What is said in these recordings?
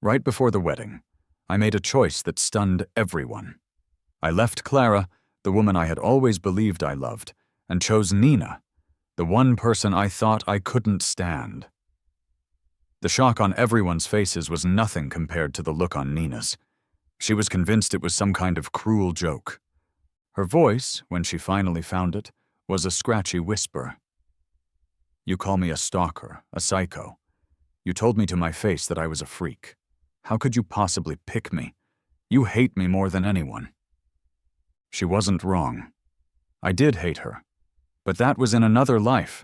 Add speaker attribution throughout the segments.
Speaker 1: Right before the wedding, I made a choice that stunned everyone. I left Clara, the woman I had always believed I loved, and chose Nina, the one person I thought I couldn't stand. The shock on everyone's faces was nothing compared to the look on Nina's. She was convinced it was some kind of cruel joke. Her voice, when she finally found it, was a scratchy whisper. "You call me a stalker, a psycho. You told me to my face that I was a freak. How could you possibly pick me? You hate me more than anyone." She wasn't wrong. I did hate her. But that was in another life,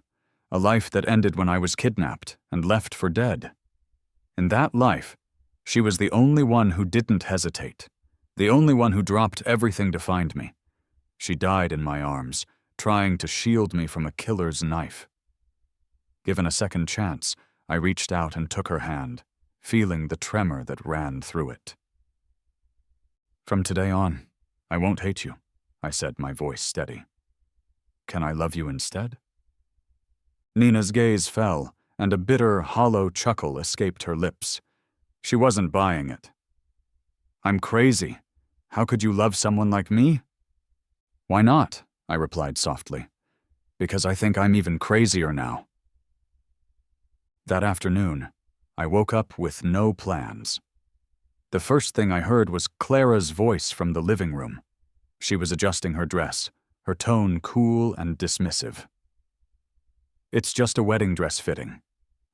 Speaker 1: a life that ended when I was kidnapped and left for dead. In that life, she was the only one who didn't hesitate, the only one who dropped everything to find me. She died in my arms, trying to shield me from a killer's knife. Given a second chance, I reached out and took her hand, feeling the tremor that ran through it. "From today on, I won't hate you," I said, my voice steady. "Can I love you instead?" Nina's gaze fell, and a bitter, hollow chuckle escaped her lips. She wasn't buying it. "I'm crazy. How could you love someone like me?" "Why not?" I replied softly. "Because I think I'm even crazier now." That afternoon, I woke up with no plans. The first thing I heard was Clara's voice from the living room. She was adjusting her dress, her tone cool and dismissive. "It's just a wedding dress fitting.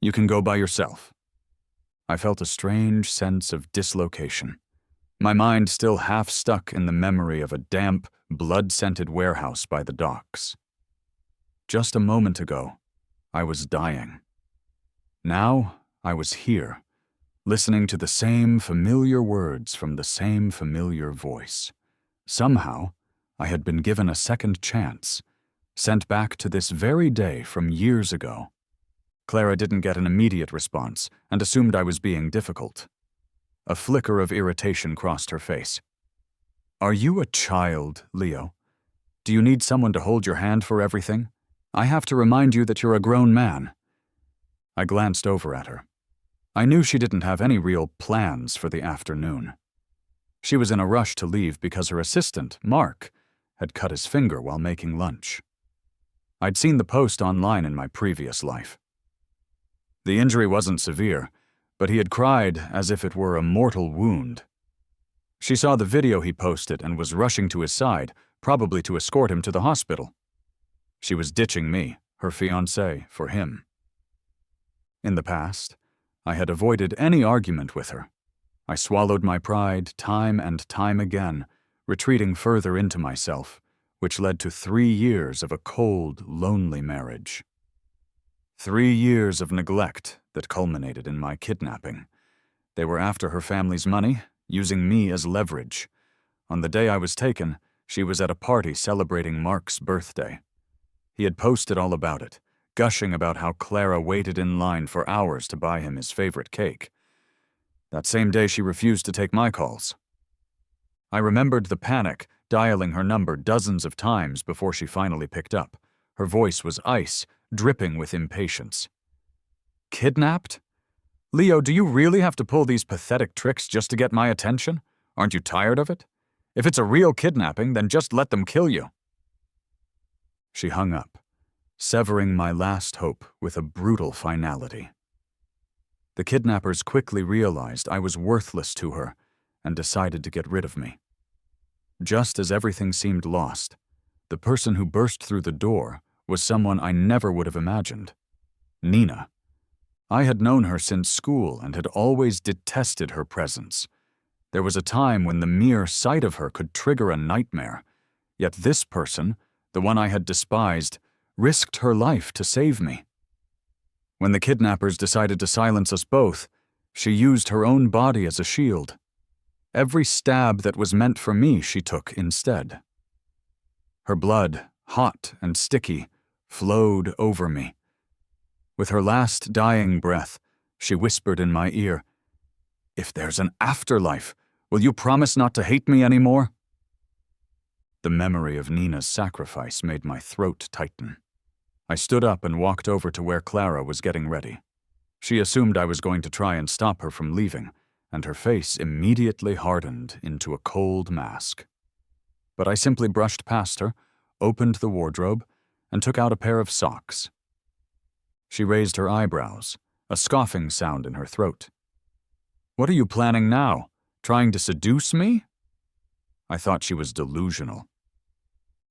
Speaker 1: You can go by yourself." I felt a strange sense of dislocation, my mind still half stuck in the memory of a damp, blood-scented warehouse by the docks. Just a moment ago, I was dying. Now, I was here, listening to the same familiar words from the same familiar voice. Somehow, I had been given a second chance, sent back to this very day from years ago. Clara didn't get an immediate response and assumed I was being difficult. A flicker of irritation crossed her face. "Are you a child, Leo? Do you need someone to hold your hand for everything? I have to remind you that you're a grown man." I glanced over at her. I knew she didn't have any real plans for the afternoon. She was in a rush to leave because her assistant, Mark, had cut his finger while making lunch. I'd seen the post online in my previous life. The injury wasn't severe, but he had cried as if it were a mortal wound. She saw the video he posted and was rushing to his side, probably to escort him to the hospital. She was ditching me, her fiancé, for him. In the past, I had avoided any argument with her. I swallowed my pride time and time again, retreating further into myself, which led to 3 years of a cold, lonely marriage. 3 years of neglect that culminated in my kidnapping. They were after her family's money, using me as leverage. On the day I was taken, she was at a party celebrating Mark's birthday. He had posted all about it, gushing about how Clara waited in line for hours to buy him his favorite cake. That same day, she refused to take my calls. I remembered the panic, dialing her number dozens of times before she finally picked up. Her voice was ice, dripping with impatience. "Kidnapped? Leo, do you really have to pull these pathetic tricks just to get my attention? Aren't you tired of it? If it's a real kidnapping, then just let them kill you." She hung up, severing my last hope with a brutal finality. The kidnappers quickly realized I was worthless to her and decided to get rid of me. Just as everything seemed lost, the person who burst through the door was someone I never would have imagined. Nina. I had known her since school and had always detested her presence. There was a time when the mere sight of her could trigger a nightmare, yet this person, the one I had despised, risked her life to save me. When the kidnappers decided to silence us both, she used her own body as a shield. Every stab that was meant for me she took instead. Her blood, hot and sticky, flowed over me. With her last dying breath, she whispered in my ear, "If there's an afterlife, will you promise not to hate me anymore?" The memory of Nina's sacrifice made my throat tighten. I stood up and walked over to where Clara was getting ready. She assumed I was going to try and stop her from leaving, and her face immediately hardened into a cold mask. But I simply brushed past her, opened the wardrobe, and took out a pair of socks. She raised her eyebrows, a scoffing sound in her throat. "What are you planning now? Trying to seduce me?" I thought she was delusional.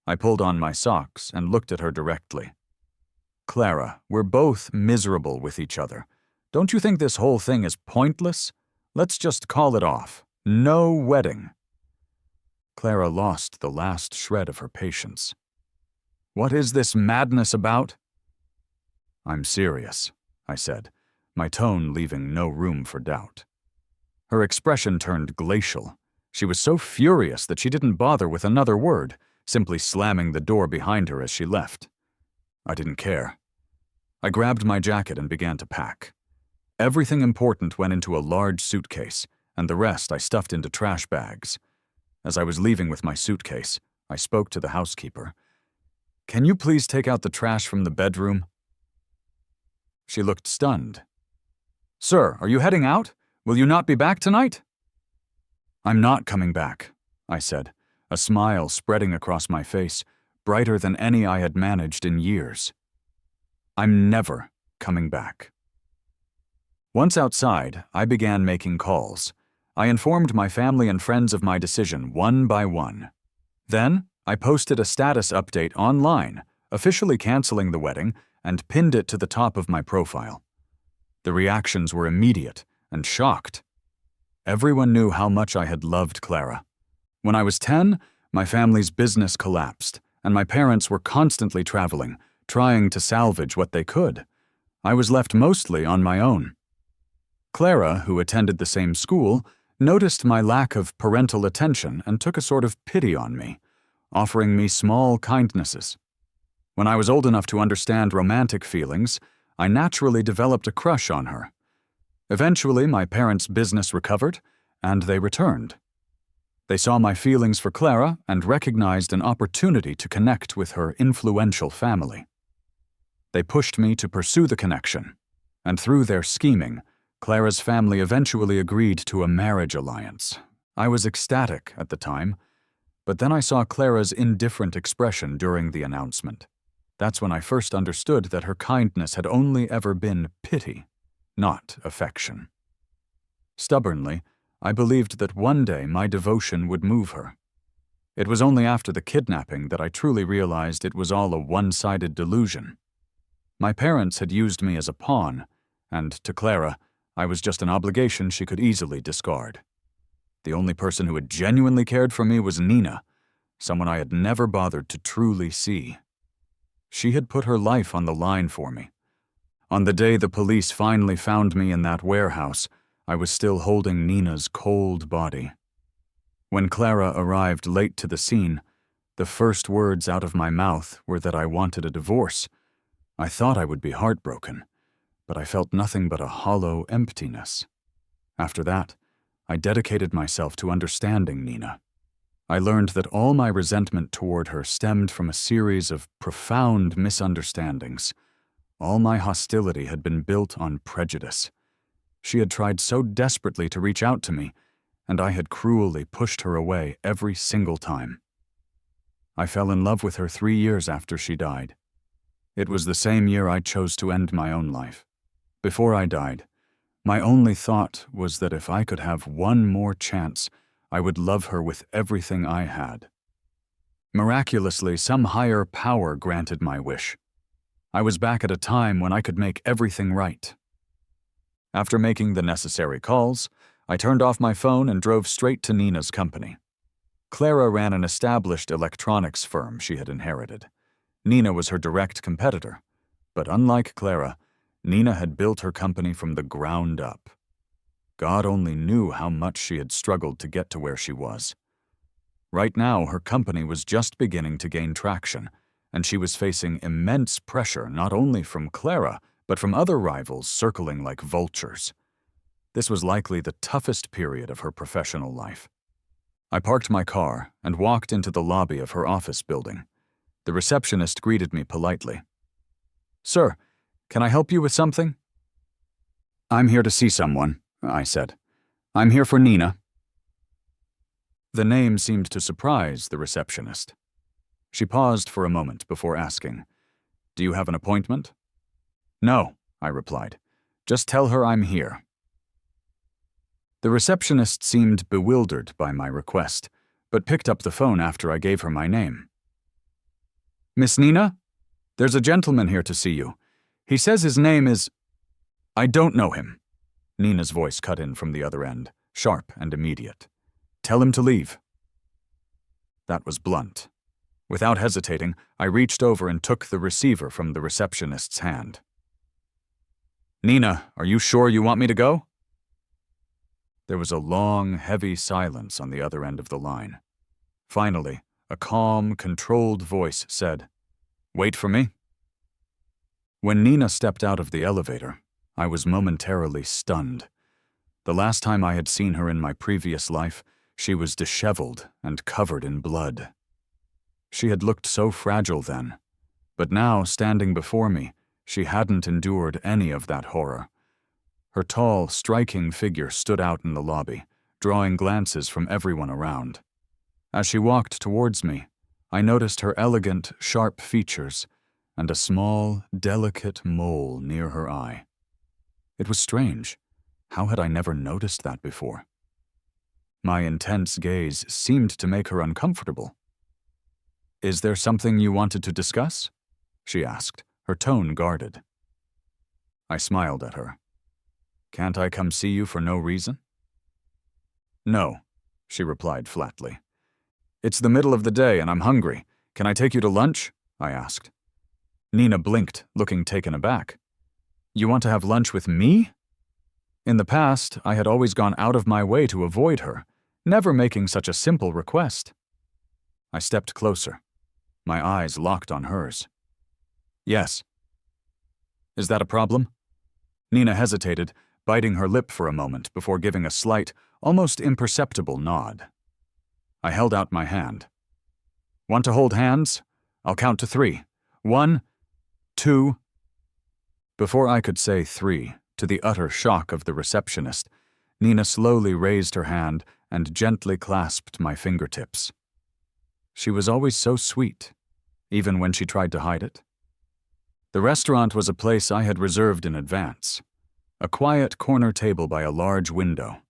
Speaker 1: I pulled on my socks and looked at her directly. "Clara, we're both miserable with each other. Don't you think this whole thing is pointless? Let's just call it off. No wedding." Clara lost the last shred of her patience. "What is this madness about?" "I'm serious," I said, my tone leaving no room for doubt. Her expression turned glacial. She was so furious that she didn't bother with another word, simply slamming the door behind her as she left. I didn't care. I grabbed my jacket and began to pack. Everything important went into a large suitcase, and the rest I stuffed into trash bags. As I was leaving with my suitcase, I spoke to the housekeeper. "Can you please take out the trash from the bedroom?" She looked stunned. "Sir, are you heading out? Will you not be back tonight?" "I'm not coming back," I said, a smile spreading across my face, brighter than any I had managed in years. "I'm never coming back." Once outside, I began making calls. I informed my family and friends of my decision one by one. Then, I posted a status update online, officially canceling the wedding, and pinned it to the top of my profile. The reactions were immediate and shocked. Everyone knew how much I had loved Clara. When I was 10, my family's business collapsed, and my parents were constantly traveling, trying to salvage what they could. I was left mostly on my own. Clara, who attended the same school, noticed my lack of parental attention and took a sort of pity on me, offering me small kindnesses. When I was old enough to understand romantic feelings, I naturally developed a crush on her. Eventually, my parents' business recovered, and they returned. They saw my feelings for Clara and recognized an opportunity to connect with her influential family. They pushed me to pursue the connection, and through their scheming, Clara's family eventually agreed to a marriage alliance. I was ecstatic at the time, but then I saw Clara's indifferent expression during the announcement. That's when I first understood that her kindness had only ever been pity, not affection. Stubbornly, I believed that one day my devotion would move her. It was only after the kidnapping that I truly realized it was all a one-sided delusion. My parents had used me as a pawn, and to Clara, I was just an obligation she could easily discard. The only person who had genuinely cared for me was Nina, someone I had never bothered to truly see. She had put her life on the line for me. On the day the police finally found me in that warehouse, I was still holding Nina's cold body. When Clara arrived late to the scene, the first words out of my mouth were that I wanted a divorce. I thought I would be heartbroken, but I felt nothing but a hollow emptiness. After that, I dedicated myself to understanding Nina. I learned that all my resentment toward her stemmed from a series of profound misunderstandings. All my hostility had been built on prejudice. She had tried so desperately to reach out to me, and I had cruelly pushed her away every single time. I fell in love with her 3 years after she died. It was the same year I chose to end my own life. Before I died, my only thought was that if I could have one more chance, I would love her with everything I had. Miraculously, some higher power granted my wish. I was back at a time when I could make everything right. After making the necessary calls, I turned off my phone and drove straight to Nina's company. Clara ran an established electronics firm she had inherited. Nina was her direct competitor, but unlike Clara, Nina had built her company from the ground up. God only knew how much she had struggled to get to where she was. Right now, her company was just beginning to gain traction, and she was facing immense pressure not only from Clara, but from other rivals circling like vultures. This was likely the toughest period of her professional life. I parked my car and walked into the lobby of her office building. The receptionist greeted me politely. "Sir, can I help you with something?" "I'm here to see someone," I said. I'm here for Nina. The name seemed to surprise the receptionist. She paused for a moment before asking, "Do you have an appointment?" "No," I replied. "Just tell her I'm here." The receptionist seemed bewildered by my request, but picked up the phone after I gave her my name. "Miss Nina? There's a gentleman here to see you. He says his name is—" "I don't know him." Nina's voice cut in from the other end, sharp and immediate. "Tell him to leave." That was blunt. Without hesitating, I reached over and took the receiver from the receptionist's hand. "Nina, are you sure you want me to go?" There was a long, heavy silence on the other end of the line. Finally, a calm, controlled voice said, "Wait for me." When Nina stepped out of the elevator, I was momentarily stunned. The last time I had seen her in my previous life, she was disheveled and covered in blood. She had looked so fragile then, but now, standing before me, she hadn't endured any of that horror. Her tall, striking figure stood out in the lobby, drawing glances from everyone around. As she walked towards me, I noticed her elegant, sharp features and a small, delicate mole near her eye. It was strange. How had I never noticed that before? My intense gaze seemed to make her uncomfortable. "Is there something you wanted to discuss?" she asked, her tone guarded. I smiled at her. "Can't I come see you for no reason?" "No," she replied flatly. "It's the middle of the day and I'm hungry. Can I take you to lunch?" I asked. Nina blinked, looking taken aback. "You want to have lunch with me?" In the past, I had always gone out of my way to avoid her, never making such a simple request. I stepped closer. My eyes locked on hers. "Yes." "Is that a problem?" Nina hesitated, biting her lip for a moment before giving a slight, almost imperceptible nod. I held out my hand. "Want to hold hands? I'll count to 3. 1, 2. Before I could say 3, to the utter shock of the receptionist, Nina slowly raised her hand and gently clasped my fingertips. She was always so sweet, even when she tried to hide it. The restaurant was a place I had reserved in advance, a quiet corner table by a large window.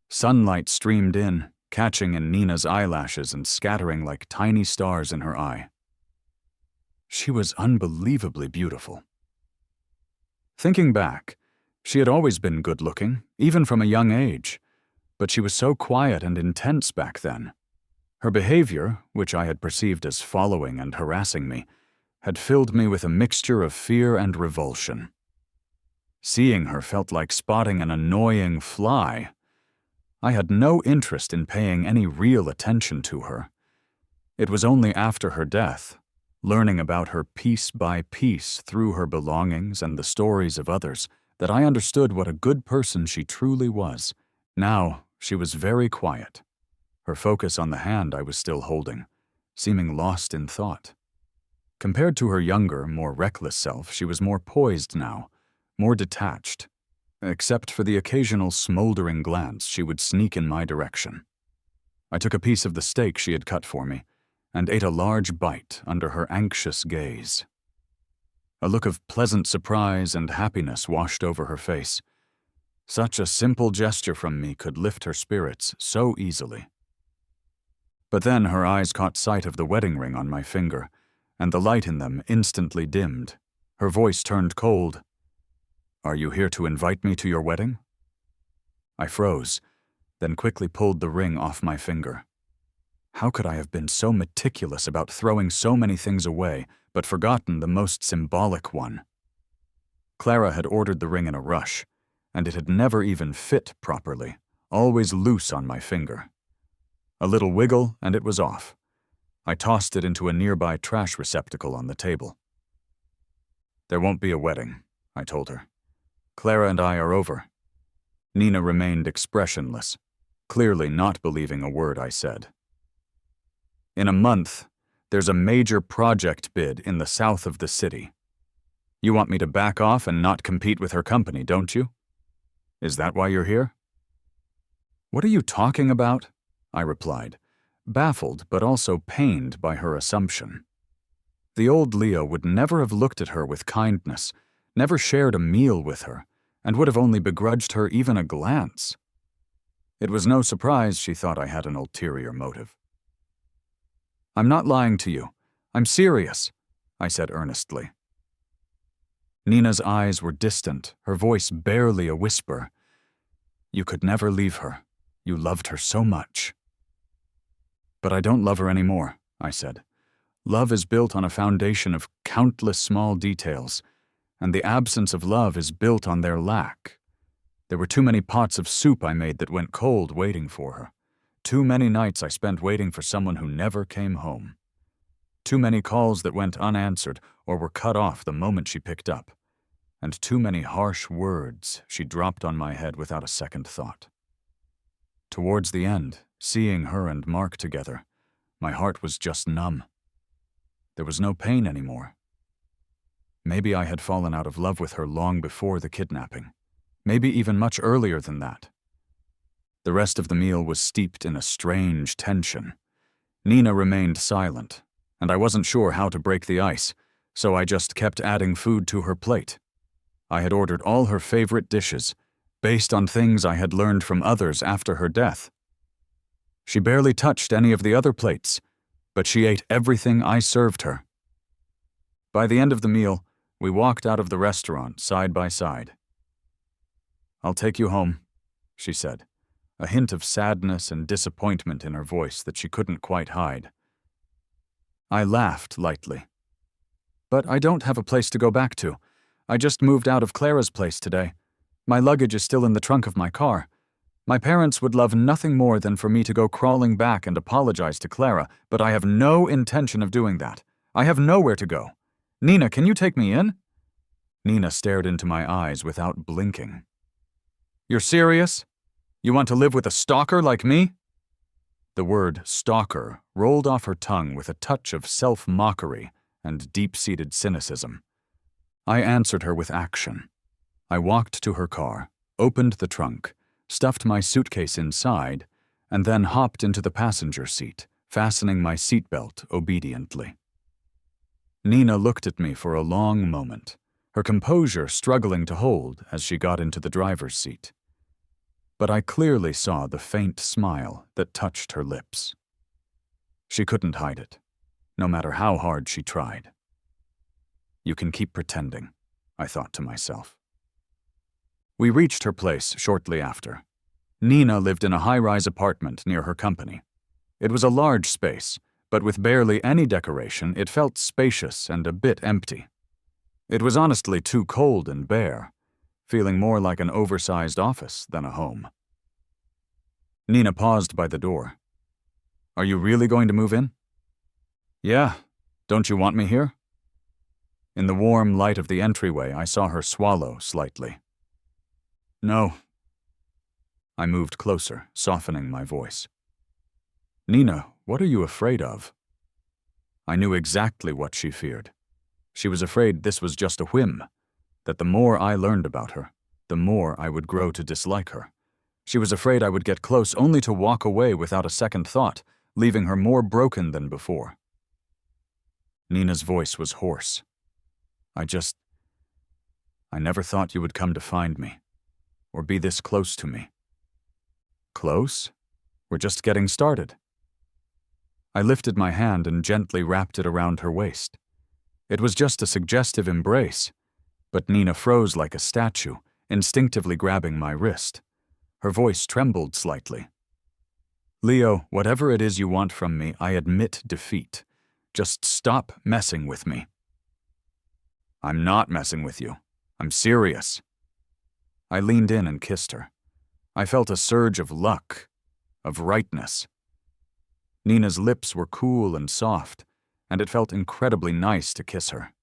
Speaker 1: Sunlight streamed in, catching in Nina's eyelashes and scattering like tiny stars in her eye. She was unbelievably beautiful. Thinking back, she had always been good-looking, even from a young age, but she was so quiet and intense back then. Her behavior, which I had perceived as following and harassing me, had filled me with a mixture of fear and revulsion. Seeing her felt like spotting an annoying fly. I had no interest in paying any real attention to her. It was only after her death, learning about her piece by piece through her belongings and the stories of others, that I understood what a good person she truly was. Now, she was very quiet, her focus on the hand I was still holding, seeming lost in thought. Compared to her younger, more reckless self, she was more poised now, more detached, except for the occasional smoldering glance she would sneak in my direction. I took a piece of the steak she had cut for me and ate a large bite under her anxious gaze. A look of pleasant surprise and happiness washed over her face. Such a simple gesture from me could lift her spirits so easily. But then her eyes caught sight of the wedding ring on my finger, and the light in them instantly dimmed. Her voice turned cold. "Are you here to invite me to your wedding?" I froze, then quickly pulled the ring off my finger. How could I have been so meticulous about throwing so many things away, but forgotten the most symbolic one? Clara had ordered the ring in a rush, and it had never even fit properly, always loose on my finger. A little wiggle, and it was off. I tossed it into a nearby trash receptacle on the table. "There won't be a wedding," I told her. "Clara and I are over." Nina remained expressionless, clearly not believing a word I said. "In a month, there's a major project bid in the south of the city. You want me to back off and not compete with her company, don't you? Is that why you're here?" What are you talking about? I replied, baffled but also pained by her assumption. The old Leo would never have looked at her with kindness, never shared a meal with her, and would have only begrudged her even a glance. It was no surprise she thought I had an ulterior motive. I'm not lying to you. I'm serious, I said earnestly. Nina's eyes were distant, her voice barely a whisper. You could never leave her. You loved her so much. But I don't love her anymore, I said. Love is built on a foundation of countless small details, and the absence of love is built on their lack. There were too many pots of soup I made that went cold waiting for her. Too many nights I spent waiting for someone who never came home. Too many calls that went unanswered or were cut off the moment she picked up. And too many harsh words she dropped on my head without a second thought. Towards the end, seeing her and Mark together, my heart was just numb. There was no pain anymore. Maybe I had fallen out of love with her long before the kidnapping. Maybe even much earlier than that. The rest of the meal was steeped in a strange tension. Nina remained silent, and I wasn't sure how to break the ice, so I just kept adding food to her plate. I had ordered all her favorite dishes, based on things I had learned from others after her death. She barely touched any of the other plates, but she ate everything I served her. By the end of the meal, we walked out of the restaurant side by side. I'll take you home, she said, a hint of sadness and disappointment in her voice that she couldn't quite hide. I laughed lightly. But I don't have a place to go back to. I just moved out of Clara's place today. My luggage is still in the trunk of my car. My parents would love nothing more than for me to go crawling back and apologize to Clara, but I have no intention of doing that. I have nowhere to go. Nina, can you take me in? Nina stared into my eyes without blinking. You're serious? You want to live with a stalker like me? The word stalker rolled off her tongue with a touch of self-mockery and deep-seated cynicism. I answered her with action. I walked to her car, opened the trunk, stuffed my suitcase inside, and then hopped into the passenger seat, fastening my seatbelt obediently. Nina looked at me for a long moment, her composure struggling to hold as she got into the driver's seat. But I clearly saw the faint smile that touched her lips. She couldn't hide it, no matter how hard she tried. You can keep pretending, I thought to myself. We reached her place shortly after. Nina lived in a high-rise apartment near her company. It was a large space, but with barely any decoration, it felt spacious and a bit empty. It was honestly too cold and bare, feeling more like an oversized office than a home. Nina paused by the door. Are you really going to move in? Yeah. Don't you want me here? In the warm light of the entryway, I saw her swallow slightly. No. I moved closer, softening my voice. Nina, what are you afraid of? I knew exactly what she feared. She was afraid this was just a whim, that the more I learned about her, the more I would grow to dislike her. She was afraid I would get close only to walk away without a second thought, leaving her more broken than before. Nina's voice was hoarse. I never thought you would come to find me, or be this close to me. Close? We're just getting started. I lifted my hand and gently wrapped it around her waist. It was just a suggestive embrace, but Nina froze like a statue, instinctively grabbing my wrist. Her voice trembled slightly. Leo, whatever it is you want from me, I admit defeat. Just stop messing with me. I'm not messing with you. I'm serious. I leaned in and kissed her. I felt a surge of luck, of rightness. Nina's lips were cool and soft, and it felt incredibly nice to kiss her.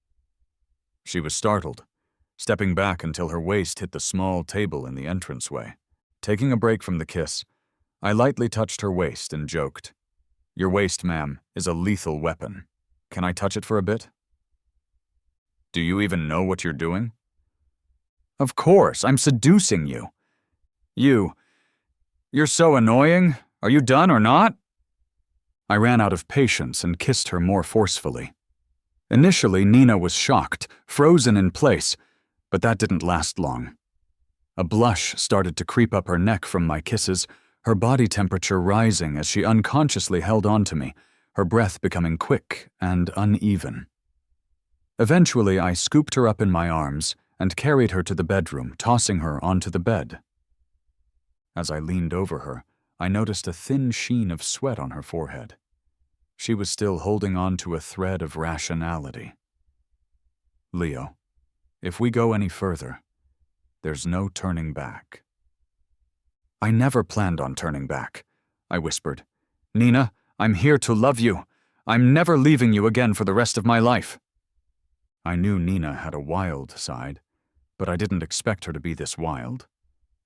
Speaker 1: She was startled, stepping back until her waist hit the small table in the entranceway. Taking a break from the kiss, I lightly touched her waist and joked, "Your waist, ma'am, is a lethal weapon. Can I touch it for a bit?" Do you even know what you're doing? Of course, I'm seducing you. You're so annoying. Are you done or not? I ran out of patience and kissed her more forcefully. Initially, Nina was shocked, frozen in place, but that didn't last long. A blush started to creep up her neck from my kisses, her body temperature rising as she unconsciously held on to me, her breath becoming quick and uneven. Eventually, I scooped her up in my arms and carried her to the bedroom, tossing her onto the bed. As I leaned over her, I noticed a thin sheen of sweat on her forehead. She was still holding on to a thread of rationality. Leo, if we go any further, there's no turning back. I never planned on turning back, I whispered. Nina, I'm here to love you. I'm never leaving you again for the rest of my life. I knew Nina had a wild side, but I didn't expect her to be this wild.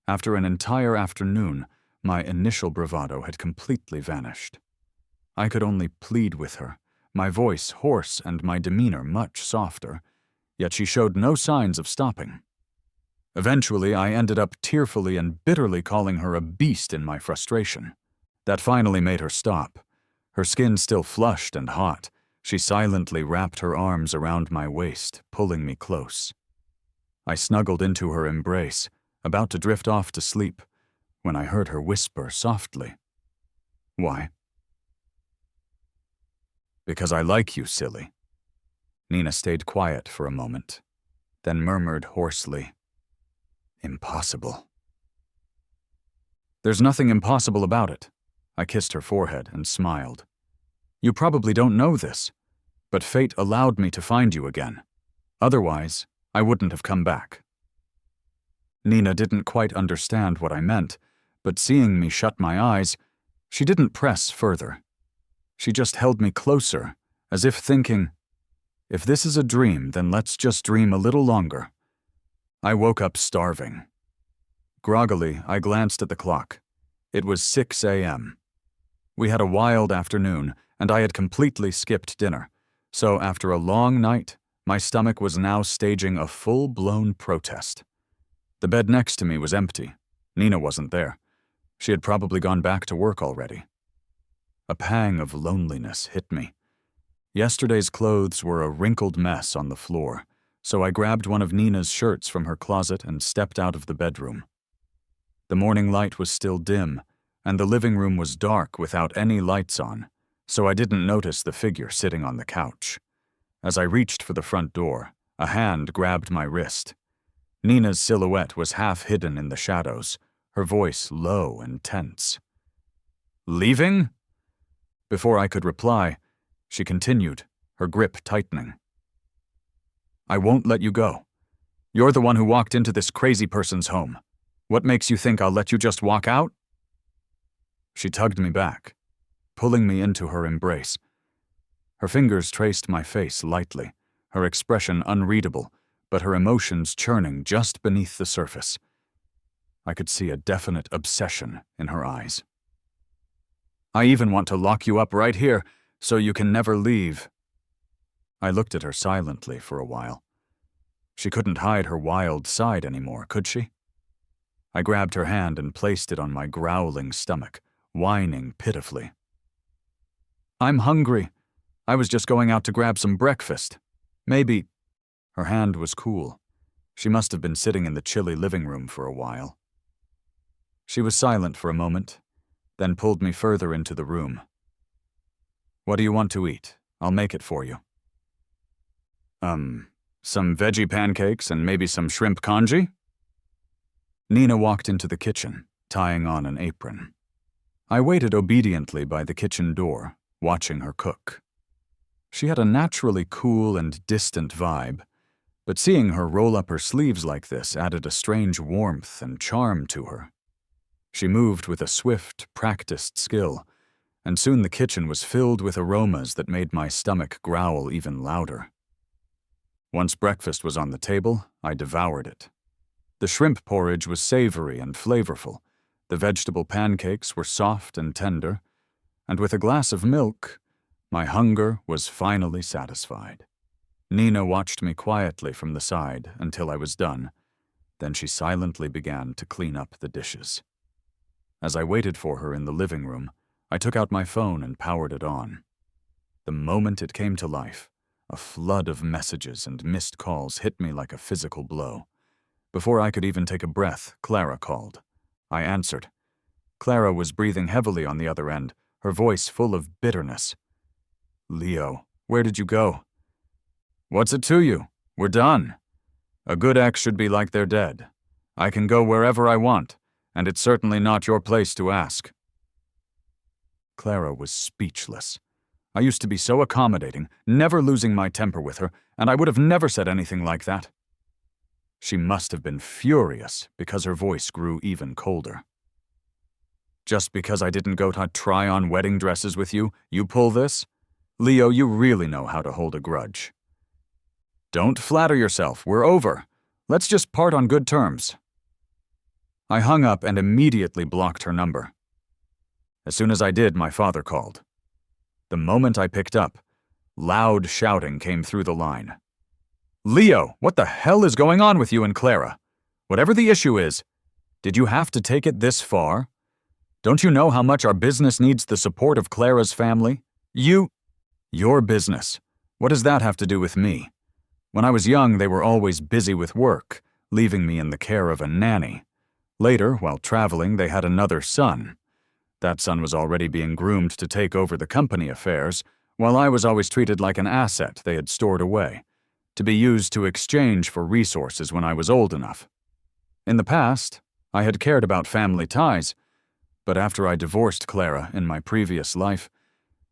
Speaker 1: After an entire afternoon, my initial bravado had completely vanished. I could only plead with her, my voice hoarse and my demeanor much softer, yet she showed no signs of stopping. Eventually, I ended up tearfully and bitterly calling her a beast in my frustration. That finally made her stop. Her skin still flushed and hot, she silently wrapped her arms around my waist, pulling me close. I snuggled into her embrace, about to drift off to sleep, when I heard her whisper softly. Why? Because I like you, silly. Nina stayed quiet for a moment, then murmured hoarsely, Impossible. There's nothing impossible about it. I kissed her forehead and smiled. You probably don't know this, but fate allowed me to find you again. Otherwise, I wouldn't have come back. Nina didn't quite understand what I meant, but seeing me shut my eyes, she didn't press further. She just held me closer, as if thinking, if this is a dream, then let's just dream a little longer. I woke up starving. Groggily, I glanced at the clock. It was 6 a.m. We had a wild afternoon, and I had completely skipped dinner, so after a long night, my stomach was now staging a full-blown protest. The bed next to me was empty. Nina wasn't there. She had probably gone back to work already. A pang of loneliness hit me. Yesterday's clothes were a wrinkled mess on the floor, so I grabbed one of Nina's shirts from her closet and stepped out of the bedroom. The morning light was still dim, and the living room was dark without any lights on, so I didn't notice the figure sitting on the couch. As I reached for the front door, a hand grabbed my wrist. Nina's silhouette was half hidden in the shadows, her voice low and tense. Leaving? Before I could reply, she continued, her grip tightening. I won't let you go. You're the one who walked into this crazy person's home. What makes you think I'll let you just walk out? She tugged me back, pulling me into her embrace. Her fingers traced my face lightly, her expression unreadable, but her emotions churning just beneath the surface. I could see a definite obsession in her eyes. I even want to lock you up right here, so you can never leave. I looked at her silently for a while. She couldn't hide her wild side anymore, could she? I grabbed her hand and placed it on my growling stomach, whining pitifully. I'm hungry. I was just going out to grab some breakfast. Maybe. Her hand was cool. She must have been sitting in the chilly living room for a while. She was silent for a moment, then pulled me further into the room. What do you want to eat? I'll make it for you. Some veggie pancakes and maybe some shrimp congee? Nina walked into the kitchen, tying on an apron. I waited obediently by the kitchen door, watching her cook. She had a naturally cool and distant vibe, but seeing her roll up her sleeves like this added a strange warmth and charm to her. She moved with a swift, practiced skill, and soon the kitchen was filled with aromas that made my stomach growl even louder. Once breakfast was on the table, I devoured it. The shrimp porridge was savory and flavorful, the vegetable pancakes were soft and tender, and with a glass of milk, my hunger was finally satisfied. Nina watched me quietly from the side until I was done, then she silently began to clean up the dishes. As I waited for her in the living room, I took out my phone and powered it on. The moment it came to life, a flood of messages and missed calls hit me like a physical blow. Before I could even take a breath, Clara called. I answered. Clara was breathing heavily on the other end, her voice full of bitterness. "Leo, where did you go?" "What's it to you? We're done. A good ex should be like they're dead. I can go wherever I want, and it's certainly not your place to ask." Clara was speechless. I used to be so accommodating, never losing my temper with her, and I would have never said anything like that. She must have been furious because her voice grew even colder. "Just because I didn't go to try on wedding dresses with you, you pull this? Leo, you really know how to hold a grudge." "Don't flatter yourself, we're over. Let's just part on good terms." I hung up and immediately blocked her number. As soon as I did, my father called. The moment I picked up, loud shouting came through the line. "Leo, what the hell is going on with you and Clara? Whatever the issue is, did you have to take it this far? Don't you know how much our business needs the support of Clara's family? Your business. What does that have to do with me? When I was young, they were always busy with work, leaving me in the care of a nanny. Later, while traveling, they had another son. That son was already being groomed to take over the company affairs, while I was always treated like an asset they had stored away, to be used to exchange for resources when I was old enough. In the past, I had cared about family ties, but after I divorced Clara in my previous life,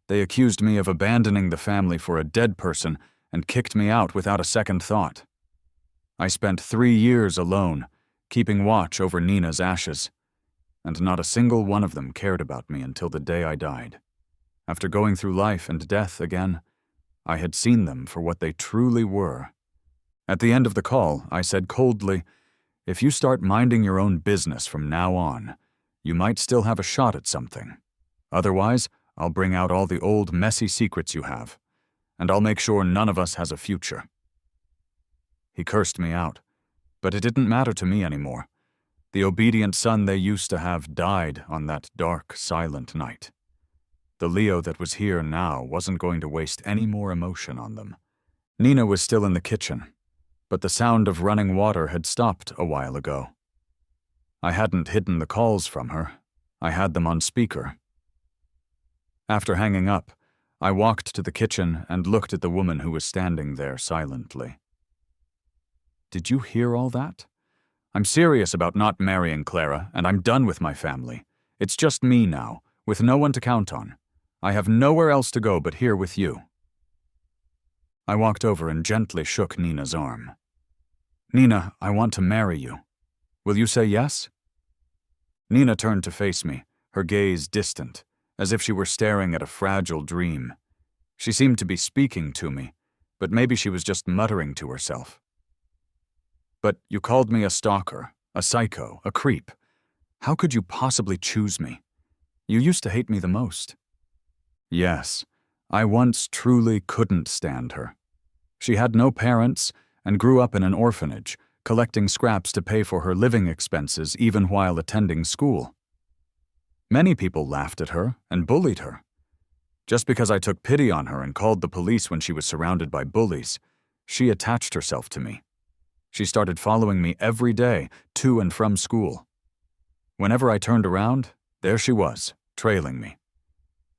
Speaker 1: they accused me of abandoning the family for a dead person and kicked me out without a second thought. I spent 3 years alone, keeping watch over Nina's ashes, and not a single one of them cared about me until the day I died. After going through life and death again, I had seen them for what they truly were. At the end of the call, I said coldly, "If you start minding your own business from now on, you might still have a shot at something. Otherwise, I'll bring out all the old messy secrets you have, and I'll make sure none of us has a future." He cursed me out, but it didn't matter to me anymore. The obedient son they used to have died on that dark, silent night. The Leo that was here now wasn't going to waste any more emotion on them. Nina was still in the kitchen, but the sound of running water had stopped a while ago. I hadn't hidden the calls from her. I had them on speaker. After hanging up, I walked to the kitchen and looked at the woman who was standing there silently. "Did you hear all that? I'm serious about not marrying Clara, and I'm done with my family. It's just me now, with no one to count on. I have nowhere else to go but here with you." I walked over and gently shook Nina's arm. "Nina, I want to marry you. Will you say yes?" Nina turned to face me, her gaze distant, as if she were staring at a fragile dream. She seemed to be speaking to me, but maybe she was just muttering to herself. "But you called me a stalker, a psycho, a creep. How could you possibly choose me? You used to hate me the most." Yes, I once truly couldn't stand her. She had no parents and grew up in an orphanage, collecting scraps to pay for her living expenses even while attending school. Many people laughed at her and bullied her. Just because I took pity on her and called the police when she was surrounded by bullies, she attached herself to me. She started following me every day, to and from school. Whenever I turned around, there she was, trailing me.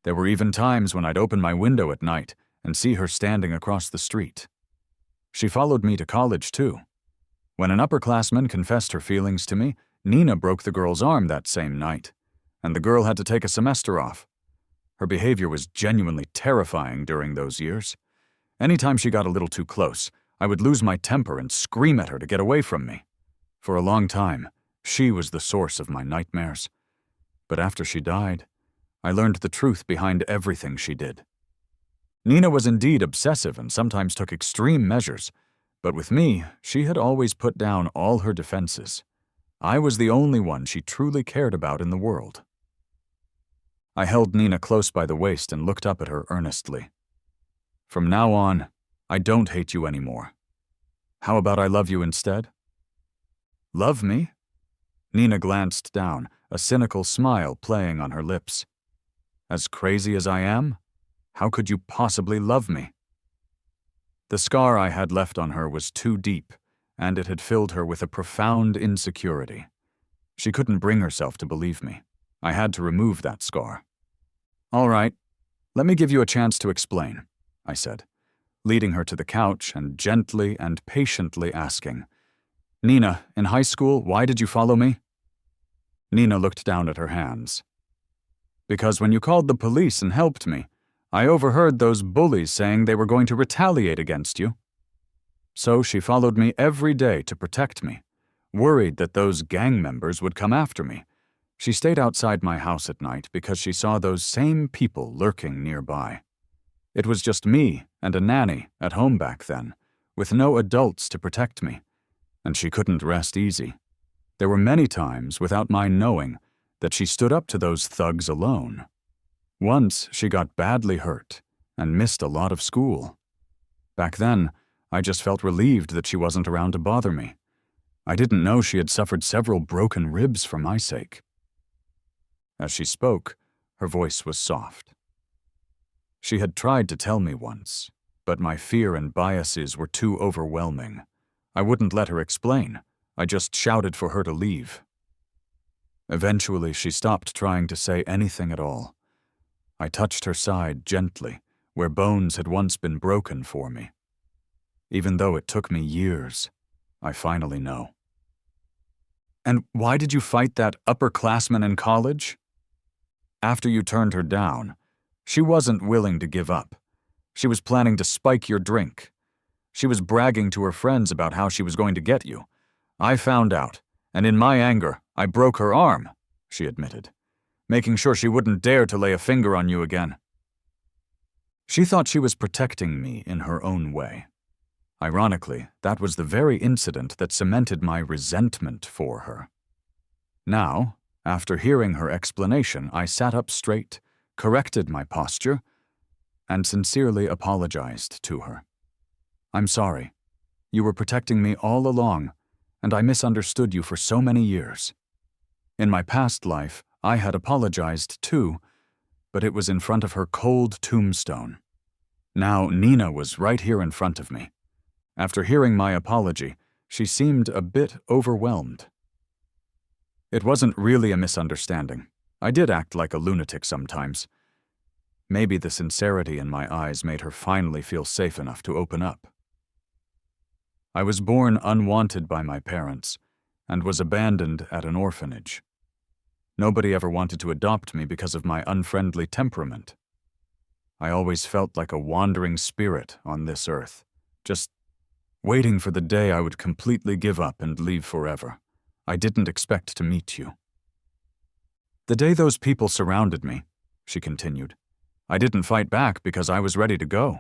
Speaker 1: There were even times when I'd open my window at night and see her standing across the street. She followed me to college, too. When an upperclassman confessed her feelings to me, Nina broke the girl's arm that same night, and the girl had to take a semester off. Her behavior was genuinely terrifying during those years. Anytime she got a little too close, I would lose my temper and scream at her to get away from me. For a long time, she was the source of my nightmares. But after she died, I learned the truth behind everything she did. Nina was indeed obsessive and sometimes took extreme measures, but with me, she had always put down all her defenses. I was the only one she truly cared about in the world. I held Nina close by the waist and looked up at her earnestly. "From now on, I don't hate you anymore. How about I love you instead?" "Love me?" Nina glanced down, a cynical smile playing on her lips. As crazy as I am? How could you possibly love me? The scar I had left on her was too deep, and it had filled her with a profound insecurity. She couldn't bring herself to believe me. I had to remove that scar. All right, let me give you a chance to explain, I said, leading her to the couch and gently and patiently asking, Nina, in high school, why did you follow me? Nina looked down at her hands. Because when you called the police and helped me, I overheard those bullies saying they were going to retaliate against you. So she followed me every day to protect me, worried that those gang members would come after me. She stayed outside my house at night because she saw those same people lurking nearby. It was just me and a nanny at home back then, with no adults to protect me, and she couldn't rest easy. There were many times, without my knowing, that she stood up to those thugs alone. Once she got badly hurt and missed a lot of school. Back then, I just felt relieved that she wasn't around to bother me. I didn't know she had suffered several broken ribs for my sake. As she spoke, her voice was soft. She had tried to tell me once, but my fear and biases were too overwhelming. I wouldn't let her explain. I just shouted for her to leave. Eventually, she stopped trying to say anything at all. I touched her side gently, where bones had once been broken for me. Even though it took me years, I finally know. And why did you fight that upperclassman in college? After you turned her down, she wasn't willing to give up. She was planning to spike your drink. She was bragging to her friends about how she was going to get you. I found out, and in my anger, I broke her arm, she admitted, making sure she wouldn't dare to lay a finger on you again. She thought she was protecting me in her own way. Ironically, that was the very incident that cemented my resentment for her. Now, after hearing her explanation, I sat up straight, corrected my posture, and sincerely apologized to her. I'm sorry. You were protecting me all along, and I misunderstood you for so many years. In my past life, I had apologized too, but it was in front of her cold tombstone. Now Nina was right here in front of me. After hearing my apology, she seemed a bit overwhelmed. It wasn't really a misunderstanding. I did act like a lunatic sometimes. Maybe the sincerity in my eyes made her finally feel safe enough to open up. I was born unwanted by my parents and was abandoned at an orphanage. Nobody ever wanted to adopt me because of my unfriendly temperament. I always felt like a wandering spirit on this earth, just waiting for the day I would completely give up and leave forever. I didn't expect to meet you. The day those people surrounded me, she continued, I didn't fight back because I was ready to go.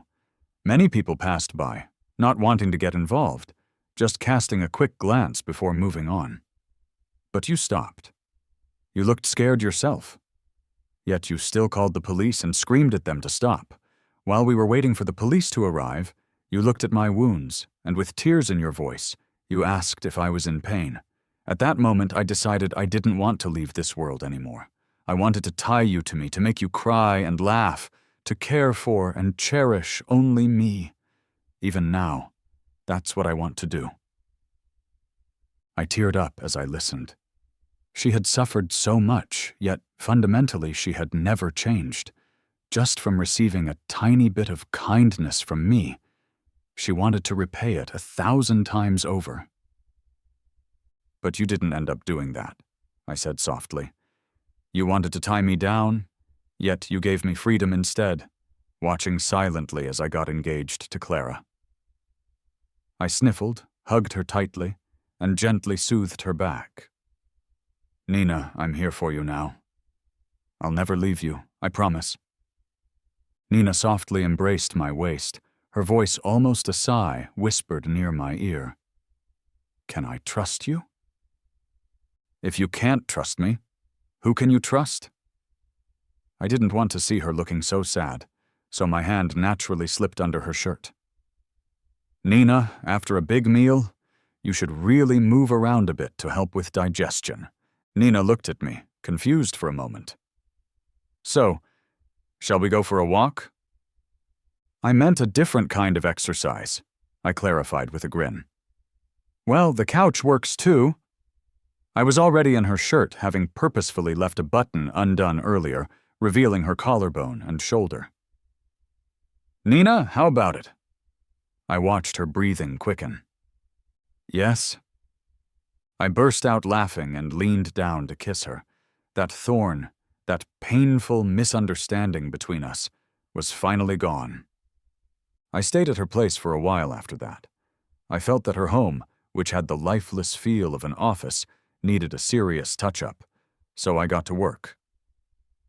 Speaker 1: Many people passed by, not wanting to get involved, just casting a quick glance before moving on. But you stopped. You looked scared yourself. Yet you still called the police and screamed at them to stop. While we were waiting for the police to arrive, you looked at my wounds, and with tears in your voice, you asked if I was in pain. At that moment, I decided I didn't want to leave this world anymore. I wanted to tie you to me, to make you cry and laugh, to care for and cherish only me. Even now, that's what I want to do. I teared up as I listened. She had suffered so much, yet fundamentally she had never changed. Just from receiving a tiny bit of kindness from me, she wanted to repay it 1,000 times over. But you didn't end up doing that, I said softly. You wanted to tie me down, yet you gave me freedom instead, watching silently as I got engaged to Clara. I sniffled, hugged her tightly, and gently soothed her back. Nina, I'm here for you now. I'll never leave you, I promise. Nina softly embraced my waist, her voice almost a sigh whispered near my ear. Can I trust you? If you can't trust me, who can you trust? I didn't want to see her looking so sad, so my hand naturally slipped under her shirt. Nina, after a big meal, you should really move around a bit to help with digestion. Nina looked at me, confused for a moment. So, shall we go for a walk? I meant a different kind of exercise, I clarified with a grin. Well, the couch works too. I was already in her shirt, having purposefully left a button undone earlier, revealing her collarbone and shoulder. Nina, how about it? I watched her breathing quicken. Yes. I burst out laughing and leaned down to kiss her. That thorn, that painful misunderstanding between us, was finally gone. I stayed at her place for a while after that. I felt that her home, which had the lifeless feel of an office, needed a serious touch-up, so I got to work.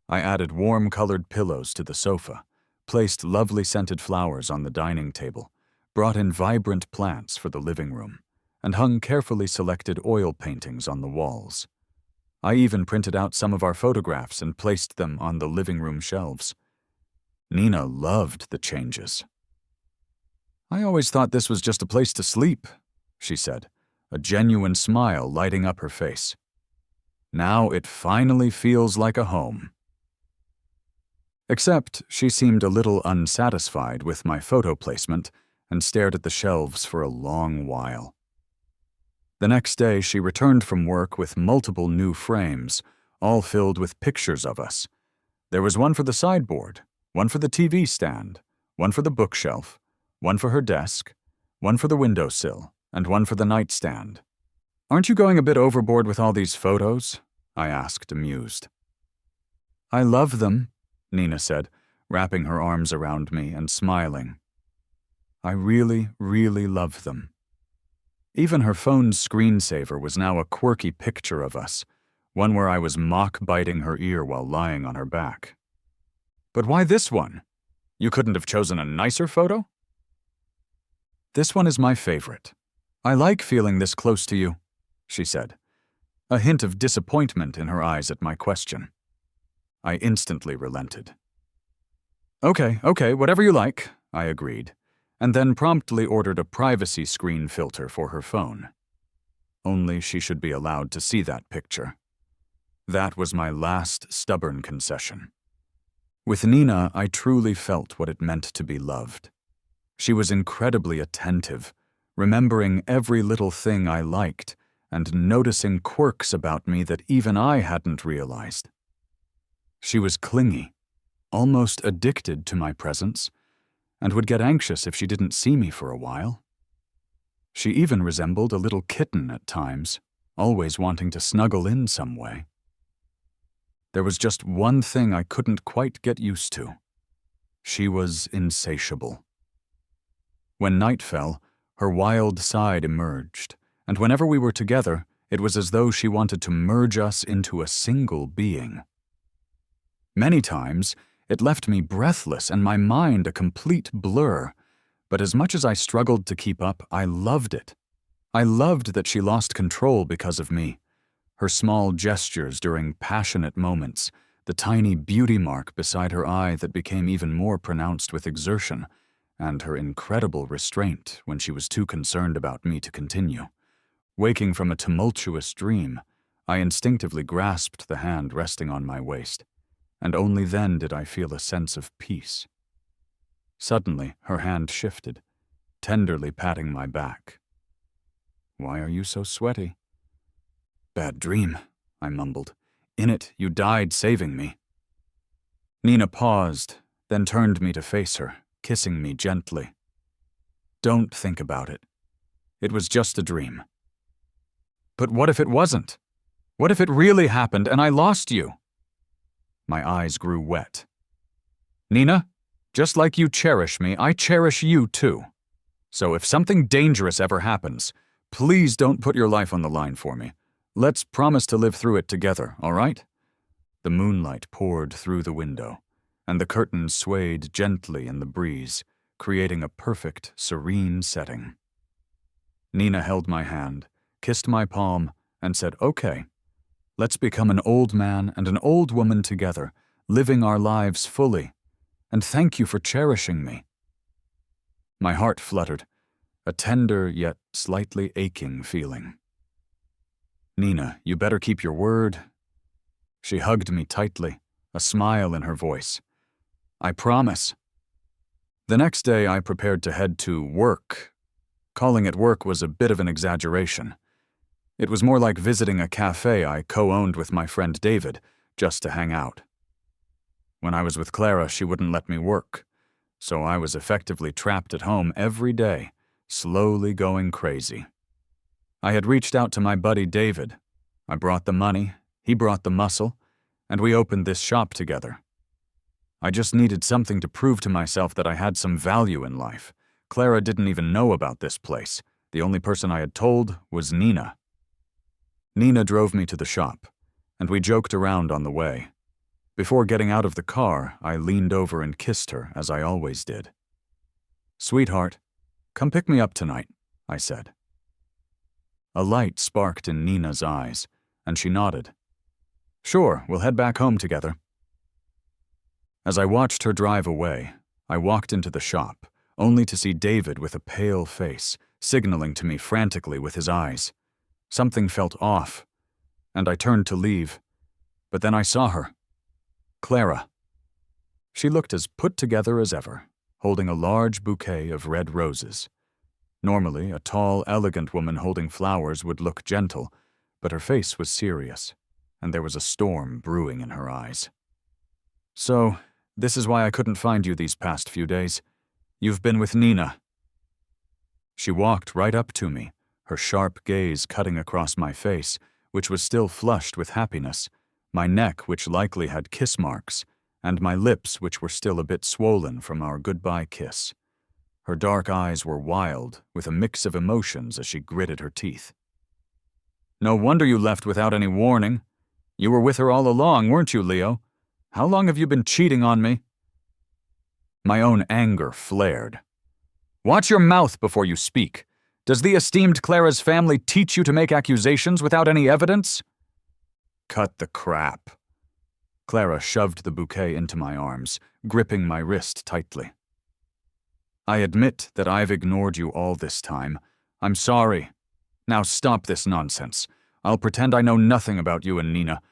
Speaker 1: I added warm-colored pillows to the sofa, placed lovely scented flowers on the dining table, brought in vibrant plants for the living room, and hung carefully selected oil paintings on the walls. I even printed out some of our photographs and placed them on the living room shelves. Nina loved the changes. I always thought this was just a place to sleep, she said, a genuine smile lighting up her face. Now it finally feels like a home. Except she seemed a little unsatisfied with my photo placement and stared at the shelves for a long while. The next day, she returned from work with multiple new frames, all filled with pictures of us. There was one for the sideboard, one for the TV stand, one for the bookshelf, one for her desk, one for the windowsill, and one for the nightstand. Aren't you going a bit overboard with all these photos? I asked, amused. I love them, Nina said, wrapping her arms around me and smiling. I really, really love them. Even her phone's screensaver was now a quirky picture of us, one where I was mock-biting her ear while lying on her back. But why this one? You couldn't have chosen a nicer photo? This one is my favorite. I like feeling this close to you, she said, a hint of disappointment in her eyes at my question. I instantly relented. Okay, whatever you like, I agreed, and then promptly ordered a privacy screen filter for her phone. Only she should be allowed to see that picture. That was my last stubborn concession. With Nina, I truly felt what it meant to be loved. She was incredibly attentive, remembering every little thing I liked and noticing quirks about me that even I hadn't realized. She was clingy, almost addicted to my presence, and would get anxious if she didn't see me for a while. She even resembled a little kitten at times, always wanting to snuggle in some way. There was just one thing I couldn't quite get used to. She was insatiable. When night fell, her wild side emerged, and whenever we were together, it was as though she wanted to merge us into a single being. Many times, it left me breathless and my mind a complete blur, but as much as I struggled to keep up, I loved it. I loved that she lost control because of me. Her small gestures during passionate moments, the tiny beauty mark beside her eye that became even more pronounced with exertion, and her incredible restraint when she was too concerned about me to continue. Waking from a tumultuous dream, I instinctively grasped the hand resting on my waist, and only then did I feel a sense of peace. Suddenly, her hand shifted, tenderly patting my back. "Why are you so sweaty?" "Bad dream," I mumbled. "In it, you died saving me." Nina paused, then turned me to face her, kissing me gently. "Don't think about it. It was just a dream." "But what if it wasn't? What if it really happened and I lost you?" My eyes grew wet. "Nina, just like you cherish me, I cherish you too. So if something dangerous ever happens, please don't put your life on the line for me. Let's promise to live through it together, all right?" The moonlight poured through the window, and the curtains swayed gently in the breeze, creating a perfect, serene setting. Nina held my hand, kissed my palm, and said, "Okay, let's become an old man and an old woman together, living our lives fully, and thank you for cherishing me." My heart fluttered, a tender yet slightly aching feeling. "Nina, you better keep your word." She hugged me tightly, a smile in her voice. I promise. The next day, I prepared to head to work. Calling it work was a bit of an exaggeration. It was more like visiting a cafe I co-owned with my friend David, just to hang out. When I was with Clara, she wouldn't let me work, so I was effectively trapped at home every day, slowly going crazy. I had reached out to my buddy David. I brought the money, he brought the muscle, and we opened this shop together. I just needed something to prove to myself that I had some value in life. Clara didn't even know about this place. The only person I had told was Nina. Nina drove me to the shop, and we joked around on the way. Before getting out of the car, I leaned over and kissed her, as I always did. "Sweetheart, come pick me up tonight," I said. A light sparked in Nina's eyes, and she nodded. "Sure, we'll head back home together." As I watched her drive away, I walked into the shop, only to see David with a pale face, signaling to me frantically with his eyes. Something felt off, and I turned to leave, but then I saw her. Clara. She looked as put together as ever, holding a large bouquet of red roses. Normally, a tall, elegant woman holding flowers would look gentle, but her face was serious, and there was a storm brewing in her eyes. "So, this is why I couldn't find you these past few days. You've been with Nina." She walked right up to me, her sharp gaze cutting across my face, which was still flushed with happiness, my neck, which likely had kiss marks, and my lips, which were still a bit swollen from our goodbye kiss. Her dark eyes were wild, with a mix of emotions as she gritted her teeth. "No wonder you left without any warning. You were with her all along, weren't you, Leo? How long have you been cheating on me?" My own anger flared. "Watch your mouth before you speak. Does the esteemed Clara's family teach you to make accusations without any evidence?" "Cut the crap." Clara shoved the bouquet into my arms, gripping my wrist tightly. "I admit that I've ignored you all this time. I'm sorry. Now stop this nonsense. I'll pretend I know nothing about you and Nina.